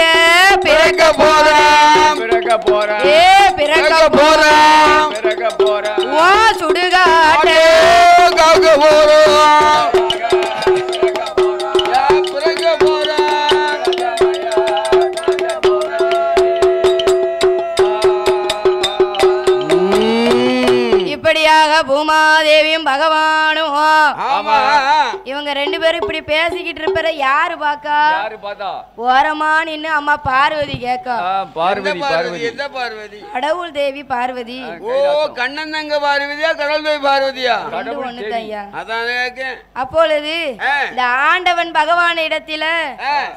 B: பிறக்க போறான்
A: பிறக்க போறான் சுடுகாட்டு
B: காக்க போறான் பிறக்க போறான்
A: இப்படியாக பூமாதேவியும் பகவானும்
B: ஆமா
A: இவங்க ரெண்டு பேரும் இப்படி பேசிக்கிட்டு இருப்பற யாரு பாக்கா ஓரமா நின்னு அம்மா பார்வதி கேக்கா
B: எந்த பார்வதி
A: கடவுள் தேவி பார்வதி
B: ஓ கண்ணன் தங்க பார்வதியா கடவுள் தேவி பார்வதியா
A: ஒண்ணுதையா
B: அதான்
A: அப்பொழுது இந்த ஆண்டவன் பகவான் இடத்துல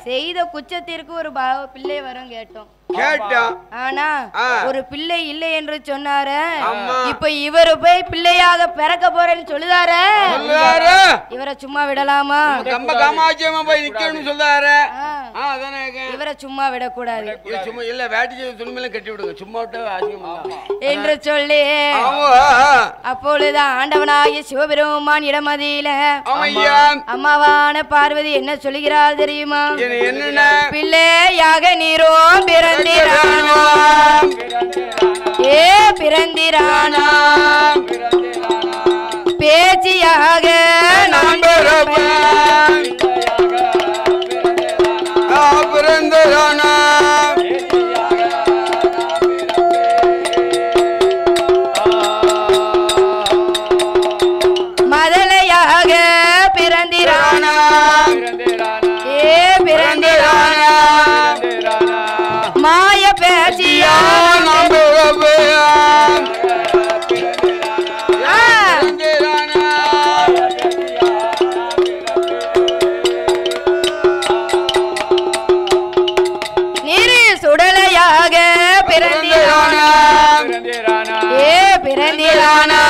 A: செய்த குற்றத்திற்கு ஒரு பிள்ளை வரும் கேட்டோம் ஆனா ஒரு பிள்ளை இல்லை என்று சொன்னாரு இப்ப இவரு போய் பிள்ளையாக பிறக்க போறேன்னு சொல்லுதாரு இவரை சும்மா விடலாமா இவரை சும்மா விடக்கூடாது என்று சொல்லி அப்பொழுது ஆண்டவனாகிய சிவபெருமான் இடமதியில அம்மாவான பார்வதி என்ன சொல்லுகிறாள் தெரியுமா பிள்ளையாக நீரோ பிறந்திரானா பேச்சியாக நான்
B: பிறந்திரானா
A: மதலையாக பிறந்திரானா பிறந்திரானா மாய பேச்சியா நீரு சுடலையாக பிறந்திரானா பிறந்திரானா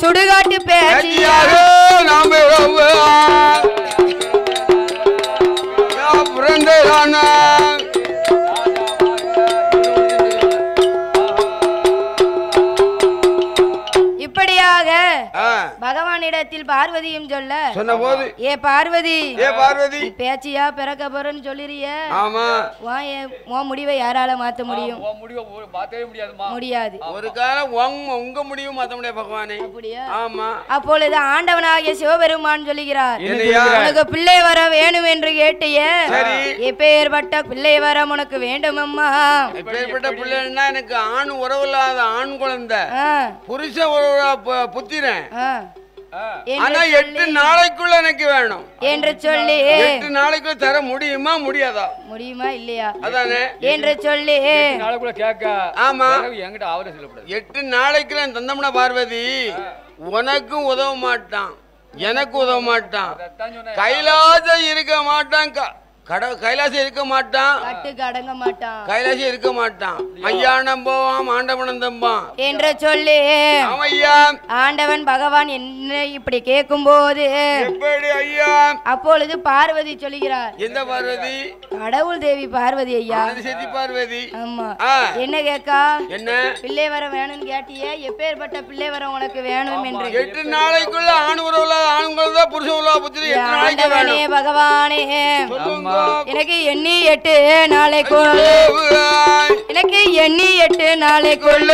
A: சுடுகாட்டு பேச்சியாக
B: பிறந்திரானா
A: இப்படியாக பகவானிடத்தில் பார்வதியும் சொல்ல
B: சொன்னபோது
A: ஏ பார்வதி பேச்சியா பிறக்க போறன்னு சொல்லிறிய உன் முடிவை யாரால மாத்த முடியும் முடியாது
B: ஒரு காலம் உங்க முடிவும் மாத்த முடியாது பகவானே
A: அப்படியா
B: ஆமா
A: அப்பொழுது ஆண்டவனாகிய சிவபெருமான் சொல்லுகிறார் உனக்கு பிள்ளை வர வேணும் என்று கேட்டிய எப்பேற்பட்ட பிள்ளை வர உனக்கு வேண்டும் அம்மா
B: எப்பேற்பட்ட பிள்ளைன்னா எனக்கு ஆண் உறவு இல்லாத ஆண் குழந்தை புருஷ உறவு புத்திரன் ஆனா 8 நாளைக்குள்ள எனக்கு வேணும்
A: என்று சொல்லி
B: 8 நாளைக்குள்ள தர முடியுமா முடியாதா
A: முடியுமா இல்லையா
B: அதானே
A: என்று சொல்லி
C: நாளைக்குள்ள கேட்க
B: ஆமா
C: என்கிட்ட ஆவல சொல்லக்கூடாது
B: 8 நாளைக்கு நான் தந்தம்னா பார்வதி உனக்கும் உதவ மாட்டான் எனக்கு உதவ மாட்டான் கைலாசம் இருக்க மாட்டான் கைலாசம் இருக்க மாட்டான்
A: அடங்க மாட்டான்
B: கைலாசம் இருக்க மாட்டான் ஐயானம் போவான் ஆண்டவனம் தம்பான்
A: என்று சொல்லி ஆண்டவன் பகவான் என்ன இப்படி கேட்கும் போது
B: ஐயா
A: அப்பொழுது பார்வதி சொல்லுகிறார்
B: எந்த பார்வதி
A: கடவுள் தேவி பார்வதி ஐயா
B: சதி பார்வதி
A: ஆமா என்ன கேக்கா
B: என்ன
A: பிள்ளை வர வேணும்னு கேட்டியே எப்பேற்பட்ட பிள்ளை வர உனக்கு வேணும் என்று
B: 8 நாளைக்குள்ள ஆண் உறவுல ஆண்கள் தான் புருஷ உலா புத்திரி 8 நாளைக்கு வேணும்
A: பகவானே எனக்கு எண்ணி 8 நாளைக்குள்ள எனக்கு எண்ணி 8 நாளைக்குள்ள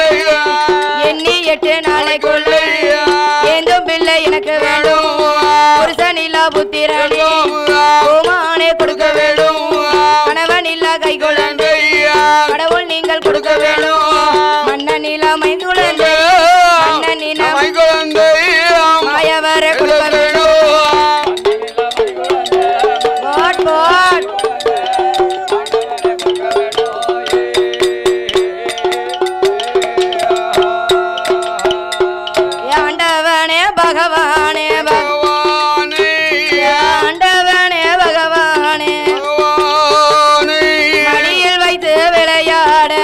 A: எண்ணி 8 நாளைக்குள்ள ஏந்தும் பிள்ளை எனக்கு வேண்டும் புருஷன் இல்லா புத்திரனே கோமானே கொடுக்க வேண்டும் கணவன் இல்லா கை குழந்தை கடவுள் நீங்கள் கொடுக்க வேண்டும் மன்னன் இல்லா மைங்குழந்தை மன்னன் இல்லா மைங்குழந்தை மாயவர கொடுக்க வேண்டும் பகவானே பகவானே ஆண்டவனே பகவானே மடியில் வைத்து விளையாட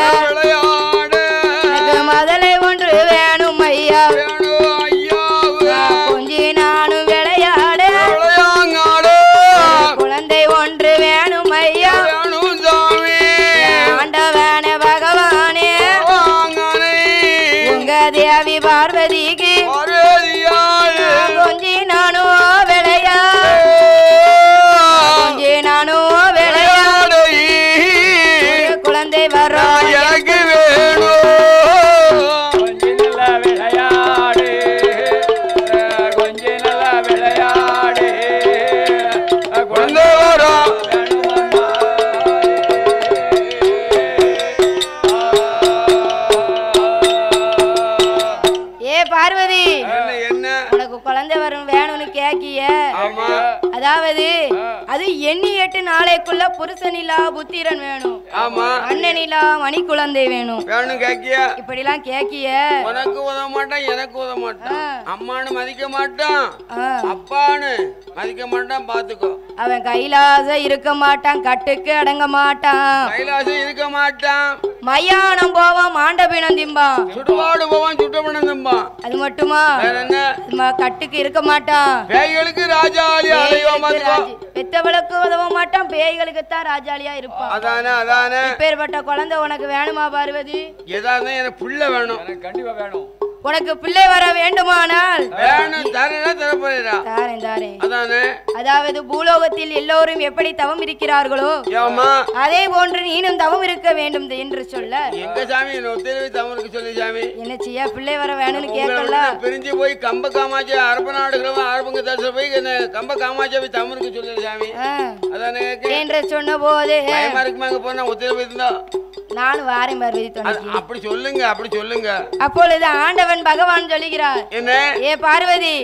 A: தேவி பார்வதிக்கு கொஞ்சி நானும் விளையா கொஞ்சி நானும் விளையாடு குழந்தை வரும்
B: எனக்கு வேணும்
A: பார்வதி உனக்கு குழந்தை வரும் வேணும்னு கேக்கிய அதாவது அது எண்ணி 8 நாளைக்குள்ள புருஷனிலா புத்திரன் வேணும் அண்ணனிலா மணி குழந்தை வேணும் இப்படி எல்லாம் கேக்கிய
B: உனக்கு உதவ மாட்டான் எனக்கு உதவ மாட்டான் அம்மானு மதிக்க மாட்டான் அப்பான்னு மதிக்க மாட்டான் பாத்துக்கோ
A: அவன் கைலாசம் இருக்க மாட்டான் கட்டுக்கு அடங்க மாட்டான்
B: கைலாசம் இருக்க மாட்டான்
A: மயானம் போவான் மாண்டபினம் திம்பான்
B: சுடுபாடு போவான் சுட்டபினம் திம்பான்
A: அது மட்டுமா கட்டுக்கு இருக்க மாட்டான்
B: பேய்களுக்கு ராஜாளி
A: பெத்தவளுக்கு உதவ மாட்டான் பேய்களுக்கு தான் ராஜாளியா இருப்பான்
B: அதானே அதானே
A: இப்பேற்பட்ட குழந்தை உனக்கு வேணுமா பார்வதி
B: ஏதாவது எனக்கு புள்ள வேணும்
C: கண்டிப்பா வேணும்
A: உனக்கு பிள்ளை வர வேண்டுமானால் அதாவது பூலோகத்தில் எல்லோரும் எப்படி தவம் இருக்கிறார்களோ அதே போன்று நீனும் தவம் இருக்க வேண்டும் என்று சொல்ல
B: எங்க சாமி சொல்லி சாமி
A: என்ன செய்ய பிள்ளை வர வேணும்னு கேட்கல
B: பிரிஞ்சு போய் கம்ப காமாட்சி அரப நாடுகளும் அரபங்க தரிசன போய் கம்ப காமாட்சி தமிழுக்கு சொல்லு சாமி அதானே
A: என்று சொன்ன போது
B: இருக்குமா போனா ஒத்திர இருந்தா
A: நானும் வாரம் பார்வதி
B: அப்படி சொல்லுங்க அப்படி சொல்லுங்க
A: அப்பொழுது ஆண்டவன் பகவான் சொல்லுகிறார்
B: என்ன
A: ஏ பார்வதி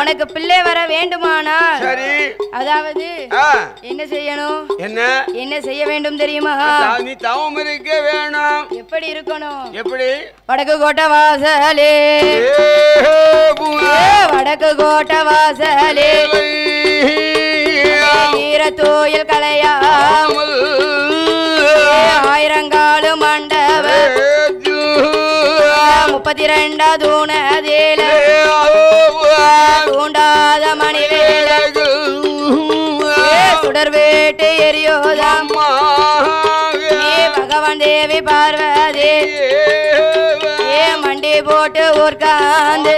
A: உனக்கு பிள்ளை வர வேண்டுமானால்
B: சரி
A: அதாவது என்ன செய்யணும் என்ன செய்ய வேண்டும் தெரியுமா
B: நீ தவம் இருக்க வேணும்
A: எப்படி இருக்கணும்
B: எப்படி
A: வடக்கு கோட்டை வாசலே வடக்கு கோட்டை வாசலே ஈரத்தோயில் கலையாமல் ஆயிரங்காலு மண்டப 32 தூணதில தூண்டாத மணிவேல சுடர் வேட்டு எரியோதாம் பகவான் தேவி பார்வதி மண்டி போட்டு ஊர்காந்து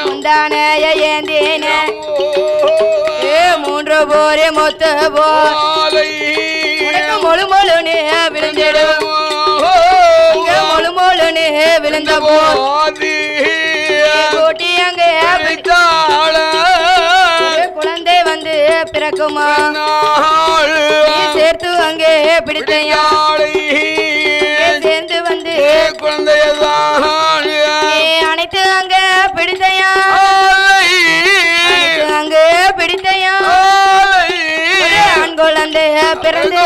A: முந்தானைய ஏந்தின 3 போரே மொத்த போலை மொழு மொழுன்னு விழுந்திடும் மொழு மொழுன்னு விழுந்த போட்டி அங்கே குழந்தை வந்து பிறக்குமா சேர்த்து அங்கே பிடித்தையா சேர்ந்து வந்து அனைத்து அங்கே பிடித்தையா அங்கே பிடித்தையா ஆண் குழந்தை பிறந்து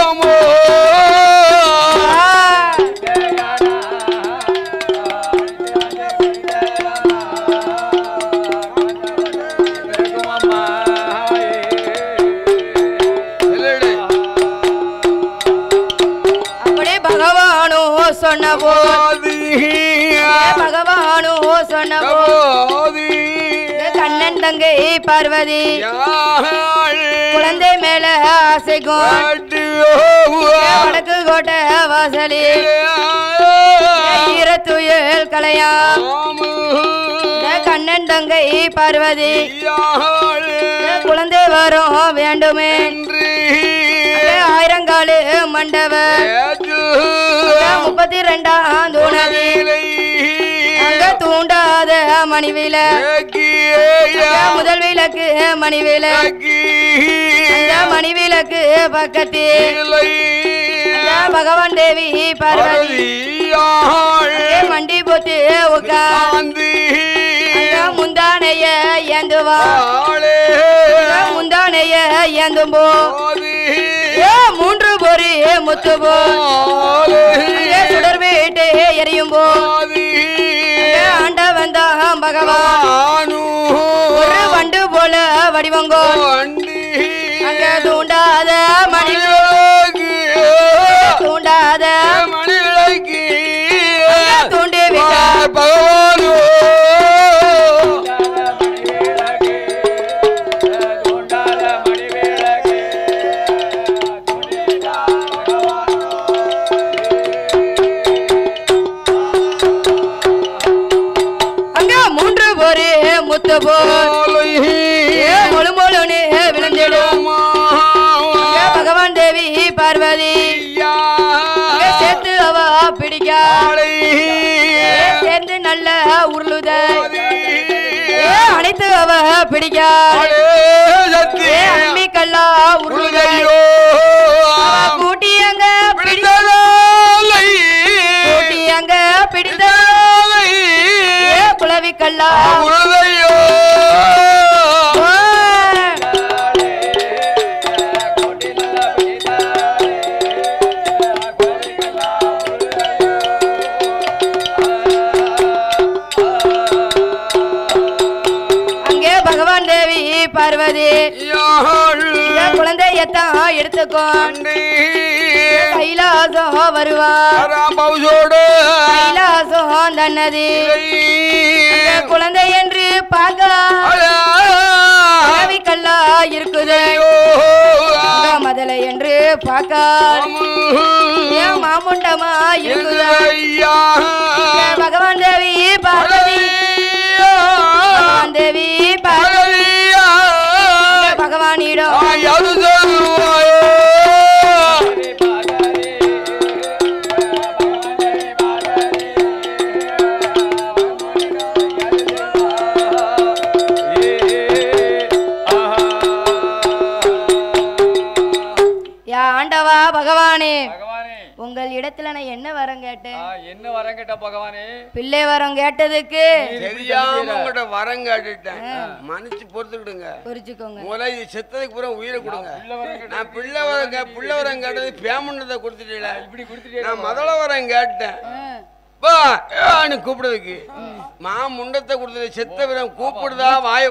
A: கண்ணன் தங்கை பார்வதி குழந்தை மேல ஆசைக்கும் வடக்கு கோட்டை வாசலி ஈரத்துயல் கலையா கண்ணன் தங்கை பார்வதி குழந்தை வரும் வேண்டுமே ஆயிரங்காலு மண்டப 32 தூணதி அங்க தூண்டாத மணிவில முதல் விளக்கு மணிவிலக்கு மணிவிலக்கு பக்கத்தில் பகவான் தேவி பார்வதி மண்டி போட்டு உட்கார்ந்து முந்தானைய ஏந்துவா முந்தானைய ஏந்தும் போ 3 பொறி முத்து போ சுடர் வீட்டு எரியும் போ ஆண்டவன் தான் பகவான் ஒரு வண்டு போல வடிவங்கோ அங்க தூண்டாத மணி தூண்டாத தூண்டி விட்டார் பகவான் பிடிக்காது சேர்ந்து நல்ல உருளுத அனைத்து அவ பிடிக்காது அம்மிக்கல்லா உருளுத கூட்டி அங்க கூட்டி அங்க பிடித்த குளவிக்கல்லா உருளையோ பார்வதி குழந்தையத்தான் எடுத்துக்கோ கைலாசம் வருவார் கைலாசம் தன்னது குழந்தை என்று பார்க்கலா இருக்குது முதலை என்று பார்க்க மாமுண்டமா இருக்குது பகவான் தேவி பார்வதி தேவி பார்வதி பகவானிடம் ஆண்டவா பகவானே உங்கள் இடத்துல நான் என்ன வரம் கேட்டேன்
C: என்ன வரம் கேட்ட பகவானே
A: பிள்ளை வரம் கேட்டதுக்கு
B: தெரியாம வரம் கேட்டுட்டேன் மன்னிச்சு பொறுத்துக்கிடுங்க புரிச்சுக்கோங்க முதல்ல இது செத்ததுக்கு பூரா உயிரை கொடுங்க நான் பிள்ளை வரம் கேட்டது பேமெண்ட் கொடுத்துட்டீங்களா இப்படி கொடுத்துட்டீங்க நான் முதல்ல வரம் கேட்டேன் கூப்பிடுறதுக்கு முண்டத்தை கொடுத்தது செத்த விரம் கூப்பிடுதா வாய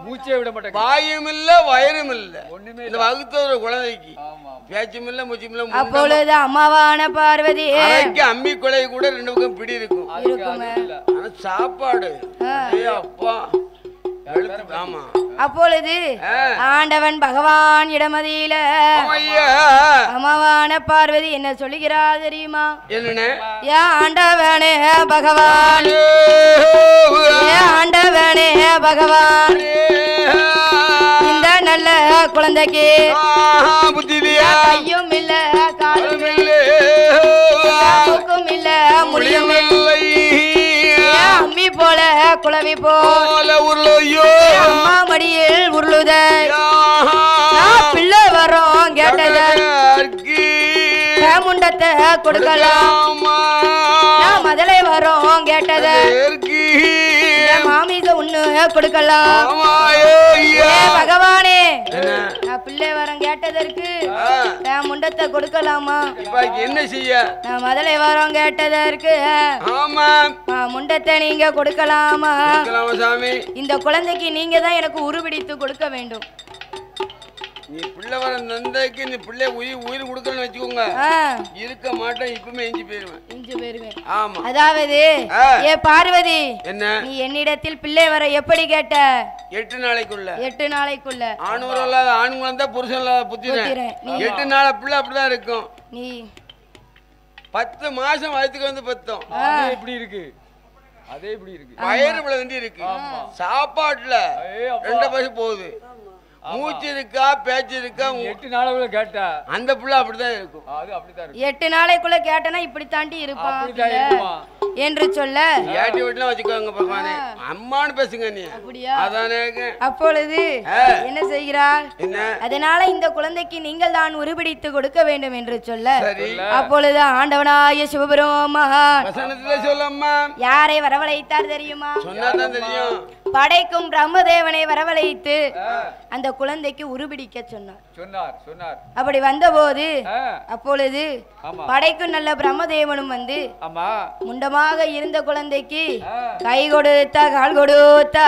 B: மூச்சே விட மாட்டேன் வாயும் இல்ல வயரும் இல்ல இந்த வகுத்த ஒரு குழந்தைக்கு பேச்சும் இல்ல மூச்சும் இல்ல
A: அப்பொழுது அம்மாவான பார்வதி
B: அம்மி கொலை கூட ரெண்டு பக்கம் பிடி இருக்கும் ஆனா சாப்பாடு அப்பா
A: அப்பொழுது ஆண்டவன் பகவான் இடமதியில அம்மாவான பார்வதி என்ன சொல்லுகிறார் தெரியுமா
B: என்ன
A: ஆண்டவனே பகவான் ஆண்டவனே பகவான் இந்த நல்ல குழந்தைக்கு கையும் இல்ல காலும் இல்ல முடியும் அம்மி போல குழவி போல அம்மா மடியில் உருளுத பிள்ளை வரோம் கேட்டத முண்டத்தை கொடுக்கலாம் முதலை வரோம் கேட்டத மாமிச ஒண்ணு கொடுக்கலாம் பகவானே நான் பிள்ளை வரம் கேட்டதற்கு முண்டத்தை கொடுக்கலாமா
B: என்ன செய்ய
A: நான் முதலை வரம் கேட்டதற்கு முண்டத்தை நீங்க கொடுக்கலாமா இந்த குழந்தைக்கு நீங்க தான் எனக்கு உருபிடித்து கொடுக்க வேண்டும்
B: நீ பிள்ளை வர நந்தைக்கு நீ பிள்ளை உயிர் கொடுக்கணும்னு வச்சுக்கோங்க இருக்க மாட்டேன் இப்பவுமே எஞ்சி போயிருவேன் ஆமா
A: அதாவது ஏ பார்வதி என்ன நீ என்னிடத்தில் பிள்ளை வர எப்படி கேட்ட
B: 8 நாளைக்குள்ள
A: ஆணுவர்
B: இல்லாத ஆணுங்க வந்தா புருஷன் இல்லாத புத்திரன் 8 நாள் பிள்ளை அப்படிதான் இருக்கும்
A: நீ
B: 10 மாசம் வயதுக்கு வந்து பத்தோம்
C: எப்படி இருக்கு அதே இப்படி இருக்கு
B: வயிறு விளந்து இருக்கு சாப்பாட்டுல 2 பசு போகுது மூச்சு இருக்கா பேச்சு இருக்கா
C: 8 நாளைக்குள்ள கேட்டா
B: அந்த புள்ள அப்படிதான் இருக்கும்
C: அது அப்படிதான் இருக்கும்
A: 8 நாளைக்குள்ள கேட்டனா இப்படி தாண்டி இருப்பான் என்று சொல்ல
B: ஏட்டி வீட்ல வச்சுக்கோங்க பகவானே அம்மான்னு பேசுங்க நீ
A: அப்படியா
B: அதானே
A: அப்பொழுது என்ன செய்கிறார் அதனால இந்த குழந்தைக்கு நீங்கள் தான் உருபிடித்து கொடுக்க வேண்டும் என்று சொல்ல அப்பொழுது ஆண்டவனாய சிவபெருமான்
B: வசனத்திலே சொல்லம்மா
A: யாரை வரவழைத்தார் தெரியுமா
B: சொன்னாதான் தெரியும்
A: படைக்கும் பிரம்மதேவனை வரவழைத்து அந்த குழந்தைக்கு உருபிடிக்க சொன்னார் அப்படி வந்தபோது அப்பொழுது படைக்கும் நல்ல பிரம்மதேவனும் வந்து முண்டமாக இருந்த குழந்தைக்கு கை கொடுத்த கால் கொடுத்த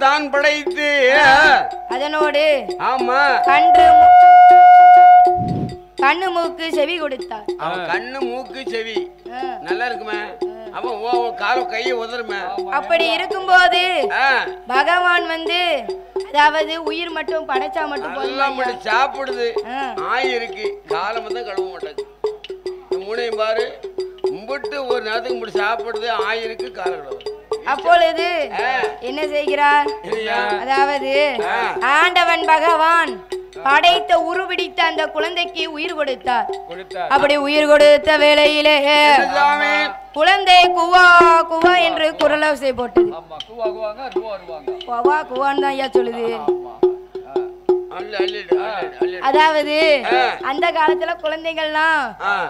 B: தான் படைத்து
A: அதனோடு கண்ணு மூக்கு செவி கொடுத்தார்
B: கண்ணு மூக்கு செவி நல்லா இருக்குமே கையை உதறுமே
A: அப்படி இருக்கும்போது பகவான் வந்து அதாவது உயிர் மட்டும் படைச்சா மட்டும்
B: சாப்பிடுது ஆய் இருக்கு காலம் வந்து கழுவ மாட்டாங்க மூணையும் பாரு கும்பிட்டு ஒரு நேரத்துக்கு முடி சாப்பிடுது ஆய் இருக்கு காலம் கழுவு
A: அப்பொழுது என்ன செய்கிறார் அதாவது ஆண்டவன் பகவான் படைத்த உருபிடித்த அந்த குழந்தைக்கு உயிர் கொடுத்தார். அப்படி உயிர் கொடுத்த வேளையிலே குழந்தை குவா குவா என்று குரலோசை போட்டது. குவா குவான்னு தான் ஐயா சொல்லுது. அதாவது அந்த காலத்துல குழந்தைகள்லாம்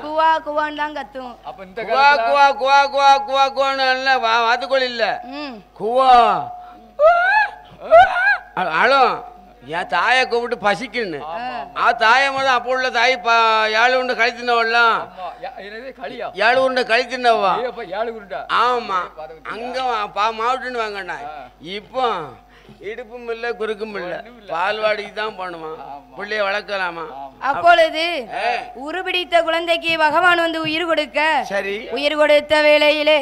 A: குவா குவான்னு தான் கத்தும்.
B: வாத்துக்கோள் இல்ல குவா அழும். என் தாயை கூப்பிட்டு பசிக்குன்னு தாயை முதல் அப்போ உள்ள தாய் 7 உருண்டை களி தின்னவெல்லாம் 7 உருண்டை களி தின்னவா. ஆமா அங்க மாவட்டன்னு வாங்கண்ணா. இப்போ இடுப்பும் இல்ல குறுக்கும் இல்ல பால்வாடிக்கு தான் பண்ணுவான். பிள்ளைய வளர்க்கலாமா?
A: அப்பொழுது உருபிடித்த குழந்தைக்கு பகவான் வந்து உயிர் கொடுக்க
B: சரி
A: உயிர் கொடுத்த வேளையிலே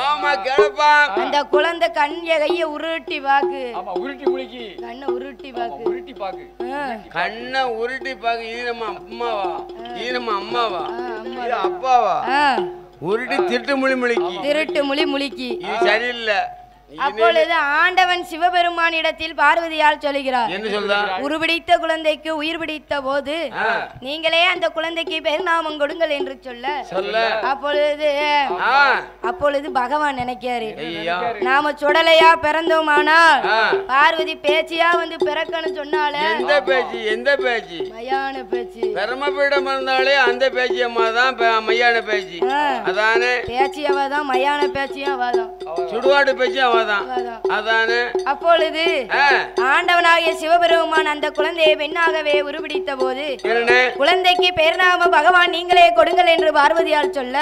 B: ஆமா கேளப்பா
A: அந்த குழந்தை கைய உருட்டி பாக்கு.
C: உருட்டி முழுக்கி
A: கண்ணை உருட்டி பாக்கு.
C: உருட்டி பாக்கு
B: கண்ணை உருட்டி பாக்கு. ஈரமா அம்மாவா? ஈரமா அம்மாவா? அப்பாவா? உருட்டி திருட்டு முழி முழிக்கி.
A: திருட்டு முழி முழிக்கி.
B: இது சரியில்லை.
A: அப்பொழுது ஆண்டவன் சிவபெருமானிடத்தில் பார்வதியால் சொல்லுகிறார்,
B: என்ன சொல்றார்?
A: உருபிடித்த குழந்தைக்கு உயிர் பிடித்த போது நீங்களே அந்த குழந்தைக்கு பெயர் நாமம் கொடுங்கள் என்று சொல்ல அப்பொழுது பகவான் நினைக்காரு, நாம சுடலையா பிறந்தோமானால் பார்வதி பேச்சியா வந்து பிறக்கணும் சொன்னாலே
B: எந்த பேச்சு? எந்த பேச்சு?
A: மயான பேச்சு.
B: பெருமபீடம் இருந்தாலே அந்த பேச்சு அம்மா தான் மையான பேச்சு. அதானே
A: பேச்சு அவதான், மயான பேச்சியும் அவதான்,
B: சுடுகாடு பேச்சு அவதான்.
A: அப்பொழுது ஆண்டவனாகிய சிவபெருமான் அந்த குழந்தையை பெண்ணாகவே உருபிடித்த போது குழந்தைக்கு பேர்நாம பகவான் நீங்களே கொடுங்கள் என்று பார்வதியால் சொல்ல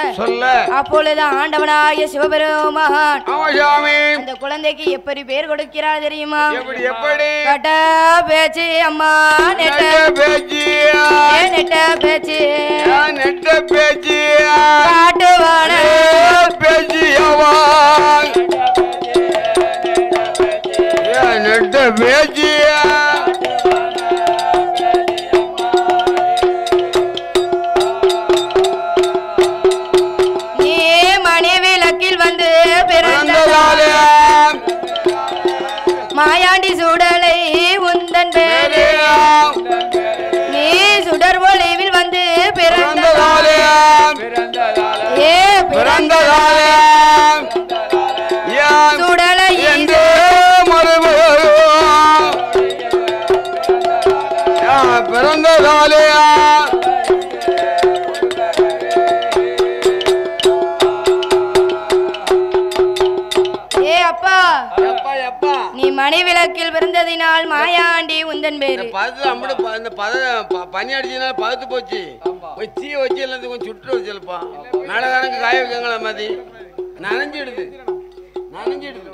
A: அப்பொழுது ஆண்டவனாகிய சிவபெருமான் அந்த குழந்தைக்கு எப்படி பேர் கொடுக்கிறார் தெரியுமா? கட்ட பேச்சு அம்மா நெட்ட பேச்சு நெட்ட பேச்சு நெட்ட பேச்சு காட்டுவான பேச்சு நெட்ட பேச்சியா நீ மணி விளக்கில் வந்து பிறந்ததாலே மாயாண்டி சுடலை உந்தன் பேரே நீ சுடர் ஒளிவில் வந்து பிறந்ததாலே பிறந்ததாலே சுடலை பிறந்ததாலேயா அப்பா நீ மணி விளக்கில் பிறந்ததினால் மாயாண்டி உந்தன் பேரு. பனி அடிச்சதுனால பழுத்து போச்சு. தீ வச்சு எல்லாத்துக்கும் கொஞ்சம் சுட்டு வச்சிருப்பா. மேலகாரங்க காய வைக்கங்களா மாதிரி நனைஞ்சிடுது நனைஞ்சிடுது.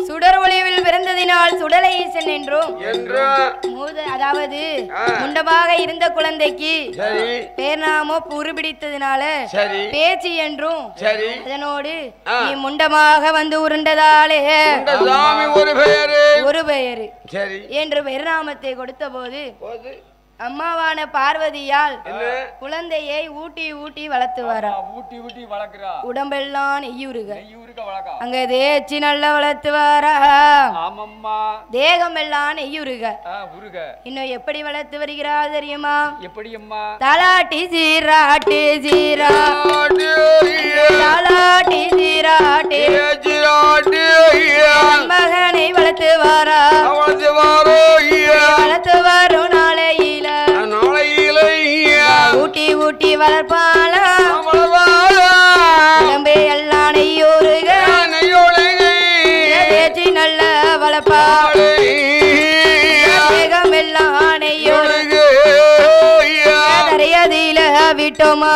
A: சுடர் ஒளிவில் பிறந்ததினால் சுடலை ஈசன் என்றும் அதாவது முண்டமாக இருந்த குழந்தைக்கு பேர் நாமோ உருபிடித்ததினால பேச்சு என்றும் அதனோடு நீ முண்டமாக வந்து உருண்டதாலே ஒரு பெயரு என்று பெருநாமத்தை கொடுத்த போது அம்மாவான பார்வதியால் குழந்தையை ஊட்டி ஊட்டி வளர்த்துவாரா. உடம்பெல்லாம் நெய்யுருக அங்க தேய்ச்சி நல்லா வளர்த்துவாரா. தேகம் எல்லாம் நெய்யுருக இன்னும் எப்படி வளர்த்து வருகிறார் தெரியுமா? தலாட்டி சீராட்டி சீரா தலாட்டி சீராட்டி மகனை வளர்த்துவாரா. வளர்த்து வரும் நாளையில ஊட்டி ஊட்டி வளர்ப்பாளா. உடம்பே எல்லாம் நெய்யோருக பேச்சு நல்ல வளர்ப்பாள். வேகம் எல்லாம் நெய்யோருக விட்டோமா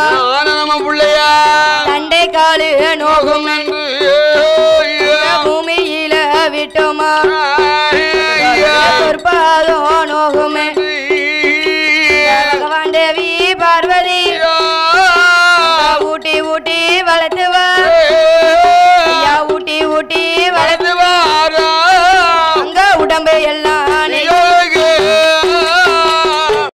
A: தண்டை காலு நோகும்